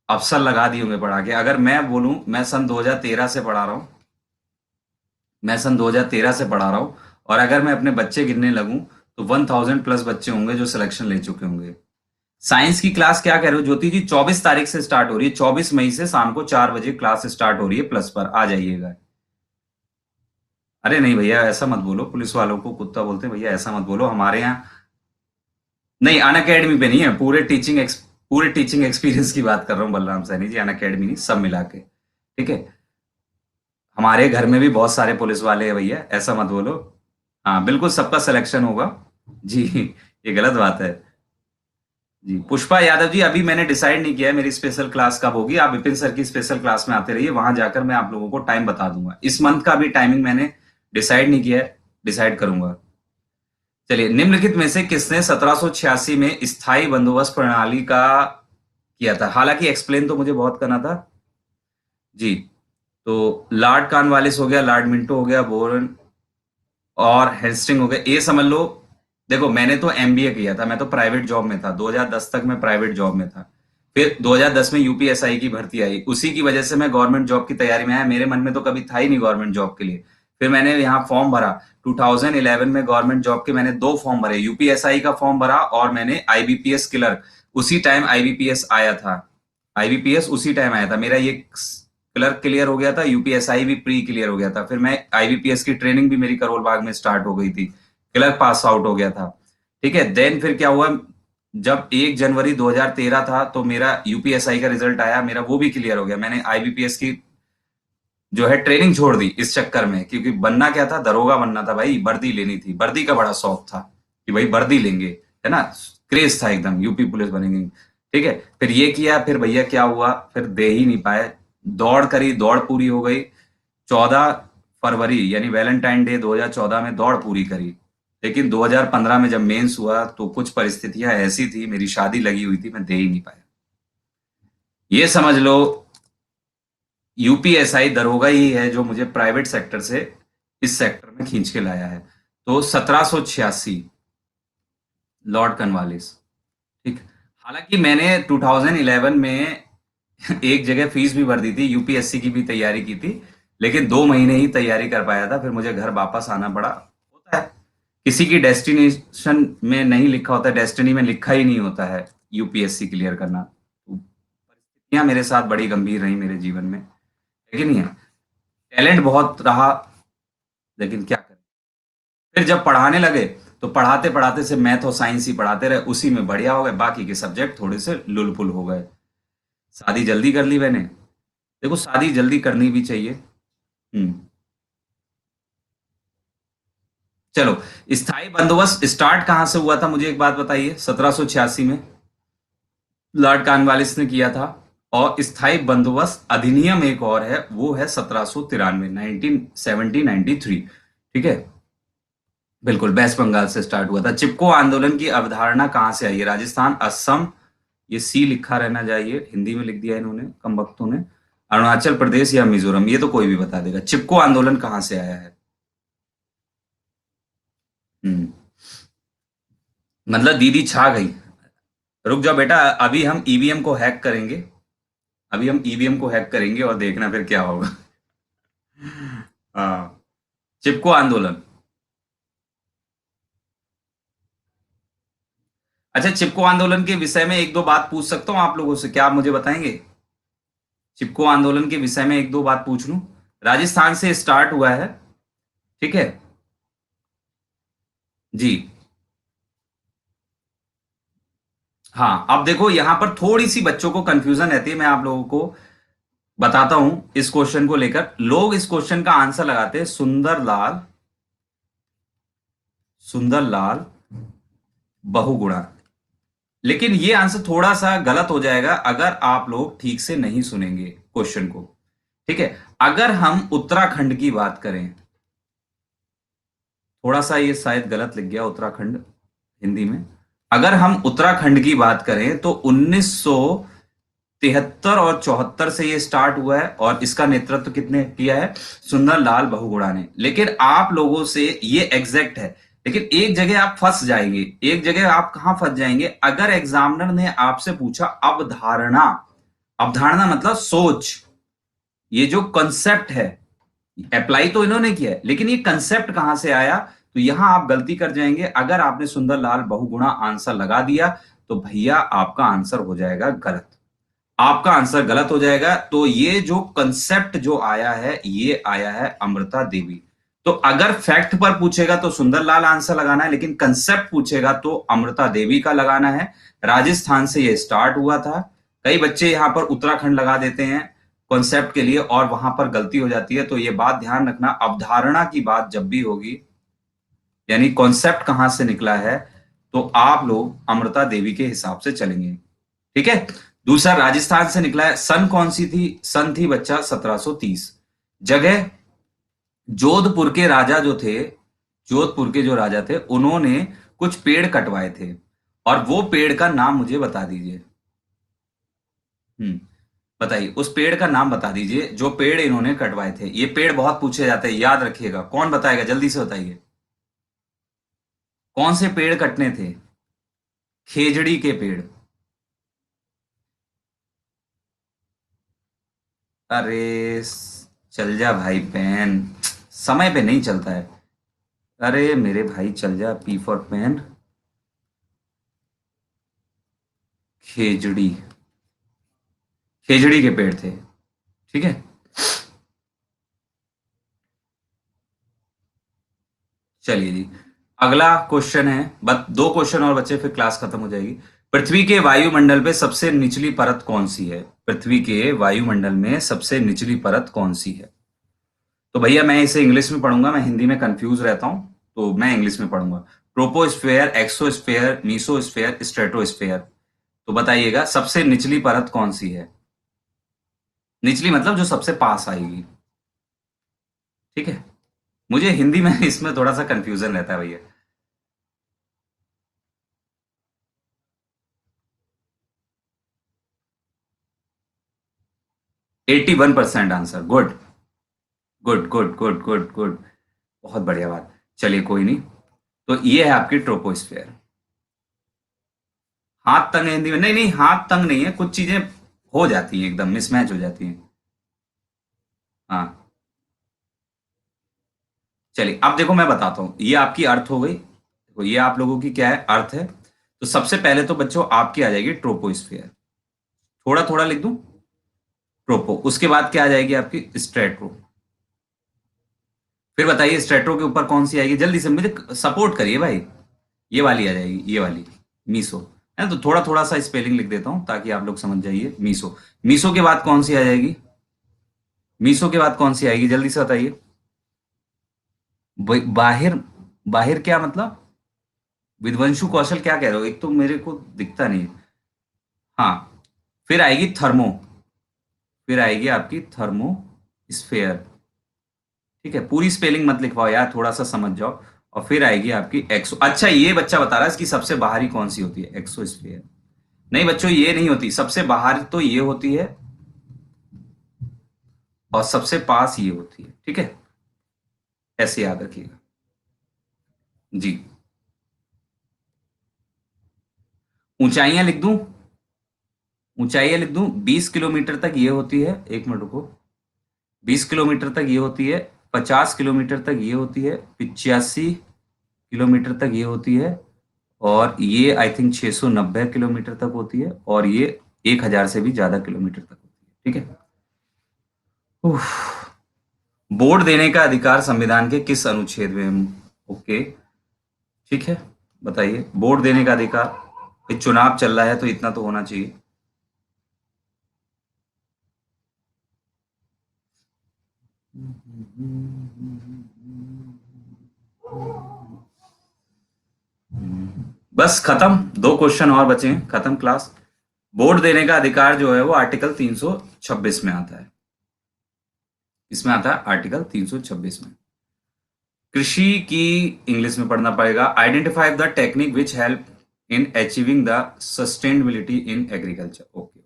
Speaker 1: अफसर लगा दिए होंगे पढ़ा के। अगर मैं बोलूं, मैं सन 2013 से पढ़ा रहा हूं, मैं सन 2013 से पढ़ा रहा हूं, और अगर मैं अपने बच्चे गिनने लगूं तो 1000 प्लस बच्चे होंगे जो सिलेक्शन ले चुके होंगे। साइंस की क्लास क्या कह रहे हो ज्योति जी? 24 तारीख से स्टार्ट हो रही है, 24 मई से शाम को 4 बजे क्लास स्टार्ट हो रही है, प्लस पर आ जाइएगा। अरे नहीं भैया, ऐसा मत बोलो, पुलिस वालों को कुत्ता बोलते हैं भैया, ऐसा मत बोलो। हमारे यहाँ नहीं, अन अकेडमी पे नहीं है, पूरे टीचिंग एक्सपीरियंस की बात कर रहा हूँ बलराम सैनी जी, अन अकेडमी नहीं, सब मिला के। ठीक है, हमारे घर में भी बहुत सारे पुलिस वाले हैं भैया, ऐसा मत बोलो। हाँ बिल्कुल, सबका सिलेक्शन होगा जी। ये गलत बात है जी। पुष्पा यादव जी, अभी मैंने डिसाइड नहीं किया है मेरी स्पेशल क्लास कब होगी। आप विपिन सर की स्पेशल क्लास में आते रहिए, वहां जाकर मैं आप लोगों को टाइम बता दूंगा। इस मंथ का भी टाइमिंग मैंने डिसाइड नहीं किया है, डिसाइड करूंगा। चलिए, निम्नलिखित में से किसने 1786 में स्थायी बंदोबस्त प्रणाली का किया था? हालांकि एक्सप्लेन तो मुझे बहुत करना था जी। तो लॉर्ड कॉर्नवालिस हो गया, लॉर्ड मिंटो हो गया, बोरन और हेस्टिंग हो गया, ये समझ लो। देखो, मैंने तो एमबीए किया था, मैं तो प्राइवेट जॉब में था, 2010 तक मैं प्राइवेट जॉब में था। फिर 2010 में यूपीएसआई की भर्ती आई, उसी की वजह से मैं गवर्नमेंट जॉब की तैयारी में आया। मेरे मन में तो कभी था ही नहीं गवर्नमेंट जॉब के लिए। फिर मैंने यहाँ फॉर्म भरा 2011 में, गवर्नमेंट जॉब के मैंने 2 फॉर्म भरे, यूपीएसआई का फॉर्म भरा और मैंने आईबीपीएस क्लर्क। उसी टाइम आईबीपीएस आया था, आईबीपीएस उसी टाइम आया था। मेरा ये क्लर्क क्लियर हो गया था, यूपीएसआई भी प्री क्लियर हो गया था। फिर मैं आईबीपीएस की ट्रेनिंग भी मेरी करोल बाग में स्टार्ट हो गई थी, क्लर्क पास आउट हो गया था। ठीक है, देन फिर क्या हुआ, जब 1 जनवरी 2013 था तो मेरा यूपीएसआई का रिजल्ट आया, मेरा वो भी क्लियर हो गया। मैंने आईबीपीएस की जो है ट्रेनिंग छोड़ दी इस चक्कर में, क्योंकि बनना क्या था, दरोगा बनना था भाई, वर्दी लेनी थी, वर्दी का बड़ा शौक था कि भाई वर्दी लेंगे, है ना, क्रेज था एकदम, यूपी पुलिस बनेंगे। ठीक है, फिर ये किया, फिर भैया क्या हुआ, फिर दे ही नहीं पाए। दौड़ करी, दौड़ पूरी हो गई 14 फरवरी, यानी वैलेंटाइन डे 2014 में दौड़ पूरी करी। लेकिन 2015 में जब मेंस हुआ तो कुछ परिस्थितियां ऐसी थी, मेरी शादी लगी हुई थी, मैं दे ही नहीं पाया। ये समझ लो, यूपीएसआई दरोगा ही है जो मुझे प्राइवेट सेक्टर से इस सेक्टर में खींच के लाया है। तो 1786, लॉर्ड कॉर्नवालिस। ठीक, हालांकि मैंने 2011 में एक जगह फीस भी भर दी थी, यूपीएससी की भी तैयारी की थी, लेकिन 2 महीने ही तैयारी कर पाया था, फिर मुझे घर वापस आना पड़ा। होता है, किसी की डेस्टिनेशन में नहीं लिखा होता, डेस्टिनी में लिखा ही नहीं होता है यूपीएससी क्लियर करना। तो परिस्थितियां मेरे साथ बड़ी गंभीर रही मेरे जीवन में, लेकिन नहीं है, टैलेंट बहुत रहा, लेकिन क्या करें। फिर जब पढ़ाने लगे तो पढ़ाते पढ़ाते से मैथ और साइंस ही पढ़ाते रहे, उसी में बढ़िया हो गए, बाकी के सब्जेक्ट थोड़े से लुलपुल हो गए। शादी जल्दी कर ली मैंने। देखो, शादी जल्दी करनी भी चाहिए। चलो, स्थायी बंदोबस्त स्टार्ट कहां से हुआ था, मुझे एक बात बताइए। 1786 में लॉर्ड कॉर्नवालिस ने किया था, और स्थायी बंदोबस्त अधिनियम एक और है, वो है 1793, 1993। ठीक है, बिल्कुल वेस्ट बंगाल से स्टार्ट हुआ था। चिपको आंदोलन की अवधारणा कहां से आई है? राजस्थान, असम, ये सी लिखा रहना चाहिए, हिंदी में लिख दिया इन्होंने कम वक्तों ने। अरुणाचल प्रदेश या मिजोरम, ये तो कोई भी बता देगा। चिपको आंदोलन कहां से आया है? हम्म, मतलब दीदी छा गई। रुक जाओ बेटा, अभी हम ईवीएम को हैक करेंगे, अभी हम ईवीएम को हैक करेंगे और देखना फिर क्या होगा। हाँ, चिपको आंदोलन। अच्छा, चिपको आंदोलन के विषय में एक दो बात पूछ सकता हूँ आप लोगों से, क्या आप मुझे बताएंगे? चिपको आंदोलन के विषय में एक दो बात पूछ लूं। राजस्थान से स्टार्ट हुआ है, ठीक है जी। हाँ, अब देखो, यहां पर थोड़ी सी बच्चों को कंफ्यूजन रहती है, मैं आप लोगों को बताता हूं इस क्वेश्चन को लेकर। लोग इस क्वेश्चन का आंसर लगाते हैं सुंदरलाल, सुंदरलाल बहुगुणा। लेकिन ये आंसर थोड़ा सा गलत हो जाएगा अगर आप लोग ठीक से नहीं सुनेंगे क्वेश्चन को। ठीक है, अगर हम उत्तराखंड की बात करें, थोड़ा सा ये शायद गलत लिख गया उत्तराखंड हिंदी में। अगर हम उत्तराखंड की बात करें तो 1973 और 74 से ये स्टार्ट हुआ है, और इसका नेतृत्व कितने किया है? सुंदरलाल बहुगुणा ने। लेकिन आप लोगों से ये एग्जैक्ट है, लेकिन एक जगह आप फंस जाएंगे। एक जगह आप कहां फंस जाएंगे, अगर एग्जामिनर ने आपसे पूछा अवधारणा, अवधारणा मतलब सोच, ये जो कंसेप्ट है, अप्लाई तो इन्होंने किया है, लेकिन ये कंसेप्ट कहां से आया? तो यहां आप गलती कर जाएंगे। अगर आपने सुंदरलाल बहुगुणा आंसर लगा दिया तो भैया आपका आंसर हो जाएगा गलत, आपका आंसर गलत हो जाएगा। तो ये जो कंसेप्ट जो आया है ये आया है अमृता देवी। तो अगर फैक्ट पर पूछेगा तो सुंदरलाल आंसर लगाना है, लेकिन कंसेप्ट पूछेगा तो अमृता देवी का लगाना है। राजस्थान से ये स्टार्ट हुआ था। कई बच्चे यहां पर उत्तराखंड लगा देते हैं कॉन्सेप्ट के लिए और वहां पर गलती हो जाती है। तो ये बात ध्यान रखना, अवधारणा की बात जब भी होगी, यानी कॉन्सेप्ट कहां से निकला है, तो आप लोग अमृता देवी के हिसाब से चलेंगे। ठीक है। दूसरा राजस्थान से निकला है। सन कौन सी थी? सन थी बच्चा 1730। जगह जोधपुर के राजा जो थे, जोधपुर के जो राजा थे उन्होंने कुछ पेड़ कटवाए थे और वो पेड़ का नाम मुझे बता दीजिए। बताइए उस पेड़ का नाम बता दीजिए जो पेड़ इन्होंने कटवाए थे। ये पेड़ बहुत पूछे जाते हैं, याद रखिएगा। कौन बताएगा? जल्दी से बताइए कौन से पेड़ कटने थे? खेजड़ी के पेड़। अरे चल जा भाई पेन, समय पे नहीं चलता है। अरे मेरे भाई चल जा, पी फॉर पेन। खेजड़ी, खेजड़ी के पेड़ थे। ठीक है। चलिए जी, अगला क्वेश्चन है। बस दो क्वेश्चन और बच्चे, फिर क्लास खत्म हो जाएगी। पृथ्वी के वायुमंडल पे सबसे निचली परत कौन सी है? पृथ्वी के वायुमंडल में सबसे निचली परत कौन सी है? तो भैया मैं इसे इंग्लिश में पढ़ूंगा, मैं हिंदी में कंफ्यूज रहता हूं, तो मैं इंग्लिश में पढ़ूंगा। Troposphere, exosphere, mesosphere, stratosphere. तो बताइएगा सबसे निचली परत कौन सी है? निचली मतलब जो सबसे पास आएगी। ठीक है। मुझे हिंदी में इसमें थोड़ा सा कंफ्यूजन रहता है भैया। 81% answer. Good good good good good good, बहुत बढ़िया बात। चलिए कोई नहीं। तो ये है आपकी ट्रोपोस्फेयर। हाथ तंग है हिंदी में? नहीं नहीं, हाथ तंग नहीं है, कुछ चीजें हो जाती हैं, एकदम मिसमैच हो जाती हैं। हाँ। चलिए अब देखो मैं बताता हूं, ये आपकी अर्थ हो गई। देखो ये आप लोगों की क्या है, अर्थ है। तो सबसे पहले तो बच्चों आपकी आ जाएगी ट्रोपोस्फियर। थोड़ा थोड़ा लिख दूं, ट्रोपो। उसके बाद क्या आ जाएगी आपकी? स्ट्रेटो। फिर बताइए स्ट्रेटो के ऊपर कौन सी आएगी? जल्दी से मुझे सपोर्ट करिए भाई। ये वाली आ जाएगी, ये वाली, मीसो। है तो थोड़ा थोड़ा सा स्पेलिंग लिख देता हूं ताकि आप लोग समझ जाइए। मीसो। मीसो के बाद कौन सी आ जाएगी? मीसो के बाद कौन सी आएगी? जल्दी से बताइए। बाहिर। बाहिर क्या मतलब? विध्वंसु कौशल क्या कह रहे हो? एक तो मेरे को दिखता नहीं है। हाँ। फिर आएगी थर्मो। फिर आएगी आपकी थर्मो स्फेयर। ठीक है, पूरी स्पेलिंग मत लिखवाओ यार, थोड़ा सा समझ जाओ। और फिर आएगी आपकी एक्सो। अच्छा ये बच्चा बता रहा है इसकी सबसे बाहरी कौन सी होती है? एक्सो स्फेयर। नहीं बच्चों ये नहीं होती, सबसे बाहर तो ये होती है और सबसे पास ये होती है। ठीक है, ऐसे याद रखिएगा जी। ऊंचाइयां लिख दूं? ऊंचाइयां लिख दूं? 20 किलोमीटर तक ये होती है, एक मिनट रुको। 20 किलोमीटर तक ये होती है, 50 किलोमीटर तक ये होती है, 85 किलोमीटर तक ये होती है, और ये आई थिंक 690 किलोमीटर तक होती है, और ये 1000 से भी ज्यादा किलोमीटर तक होती है। ठीक है। उफ। वोट देने का अधिकार संविधान के किस अनुच्छेद में? ओके। ठीक है। बताइए वोट देने का अधिकार। ये चुनाव चल रहा है तो इतना तो होना चाहिए। बस खत्म, दो क्वेश्चन और बचे हैं, खत्म क्लास। वोट देने का अधिकार जो है वो आर्टिकल 326 में आता है। इसमें आता है आर्टिकल 326 में। कृषि की इंग्लिश में पढ़ना पड़ेगा। Identify the technique which help in achieving the sustainability in agriculture. Okay.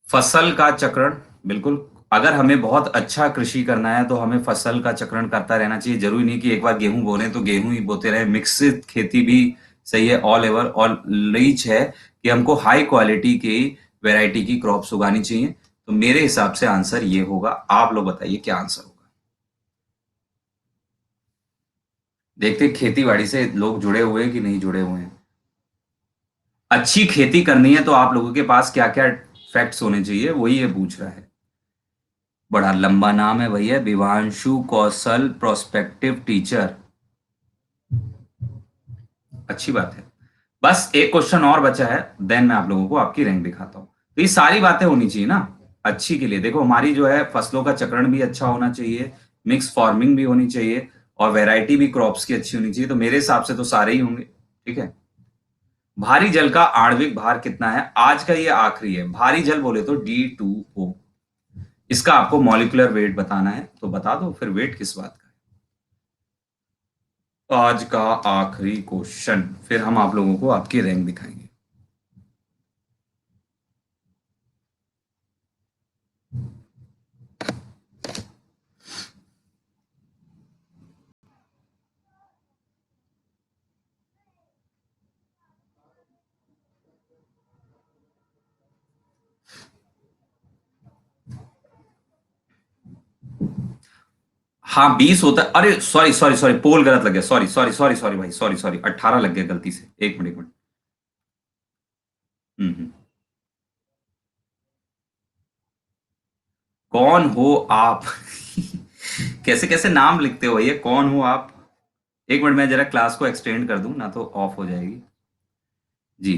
Speaker 1: फसल का चक्रण, बिल्कुल। अगर हमें बहुत अच्छा कृषि करना है तो हमें फसल का चक्रण करता रहना चाहिए। जरूरी नहीं कि एक बार गेहूं बोने तो गेहूं ही बोते रहे, मिक्सित खेती भी सही है। ऑल एवर ऑल रीच है कि हमको हाई क्वालिटी की वैरायटी की क्रॉप्स उगानी चाहिए। तो मेरे हिसाब से आंसर ये होगा। आप लोग बताइए क्या आंसर होगा। देखते खेती बाड़ी से लोग जुड़े हुए हैं कि नहीं जुड़े हुए हैं। अच्छी खेती करनी है तो आप लोगों के पास क्या क्या फैक्ट्स होने चाहिए, वही ये पूछ रहा है। बड़ा लंबा नाम है भैया, विवांशु कौशल प्रोस्पेक्टिव टीचर। अच्छी बात है। बस एक क्वेश्चन और बचा है, देन मैं आप लोगों को आपकी रैंक दिखाता हूँ। तो ये सारी बातें होनी चाहिए ना अच्छी के लिए। देखो हमारी जो है फसलों का चक्रण भी अच्छा होना चाहिए, मिक्स फार्मिंग भी होनी चाहिए, और वैरायटी भी क्रॉप्स की अच्छी होनी चाहिए। तो मेरे हिसाब से तो सारे ही होंगे। ठीक है। भारी जल का आणविक भार कितना है? आज का ये आखिरी है। भारी जल बोले तो D2O। इसका आपको मॉलिक्यूलर वेट बताना है, तो बता दो फिर वेट किस बात का है। आज का आखिरी क्वेश्चन, फिर हम आप लोगों को आपकी रैंक दिखाएंगे। हाँ 20 होता है। अरे सॉरी सॉरी सॉरी, पोल गलत लग गया। सॉरी सॉरी सॉरी सॉरी भाई, सॉरी सॉरी, 18 लग गया गलती से। एक मिनट एक मिनट। हम्म। कौन हो आप? कैसे कैसे नाम लिखते हो ये, कौन हो आप? एक मिनट, मैं जरा क्लास को एक्सटेंड कर दूं ना, तो ऑफ हो जाएगी। जी।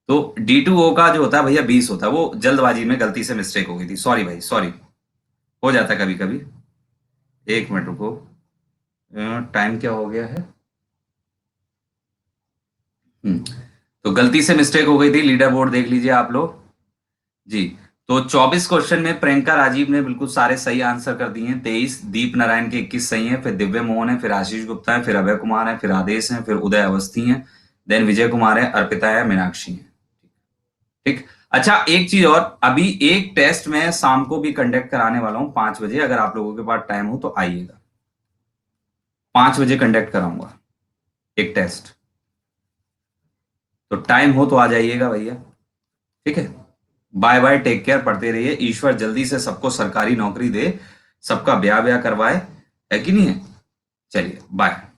Speaker 1: तो D2O का जो होता है भैया 20 होता है। वो जल्दबाजी में गलती से मिस्टेक हो गई थी, सॉरी भाई सॉरी। हो जाता है कभी कभी। एक मिनट रुको। टाइम क्या हो गया है? हम्म। तो गलती से मिस्टेक हो गई थी, लीडर बोर्ड देख लीजिए आप लोग। जी। तो 24 क्वेश्चन में प्रियंका राजीव ने बिल्कुल सारे सही आंसर कर दिए हैं। 23, दीप नारायण के 21 सही हैं, फिर दिव्य मोहन है, फिर आशीष गुप्ता है, फिर अभय कुमार है, फिर आदेश है, फिर उदय अवस्थी है, देन विजय कुमार है, अर्पिता है, मीनाक्षी है। ठीक। अच्छा एक चीज और, अभी एक टेस्ट मैं शाम को भी कंडक्ट कराने वाला हूँ 5 बजे। अगर आप लोगों के पास टाइम हो तो आइएगा। 5 बजे कंडक्ट कराऊंगा एक टेस्ट। तो टाइम हो तो आ जाइएगा भैया। ठीक है। बाय बाय, टेक केयर, पढ़ते रहिए। ईश्वर जल्दी से सबको सरकारी नौकरी दे, सबका ब्याह ब्याह करवाए, है कि नहीं है? चलिए बाय।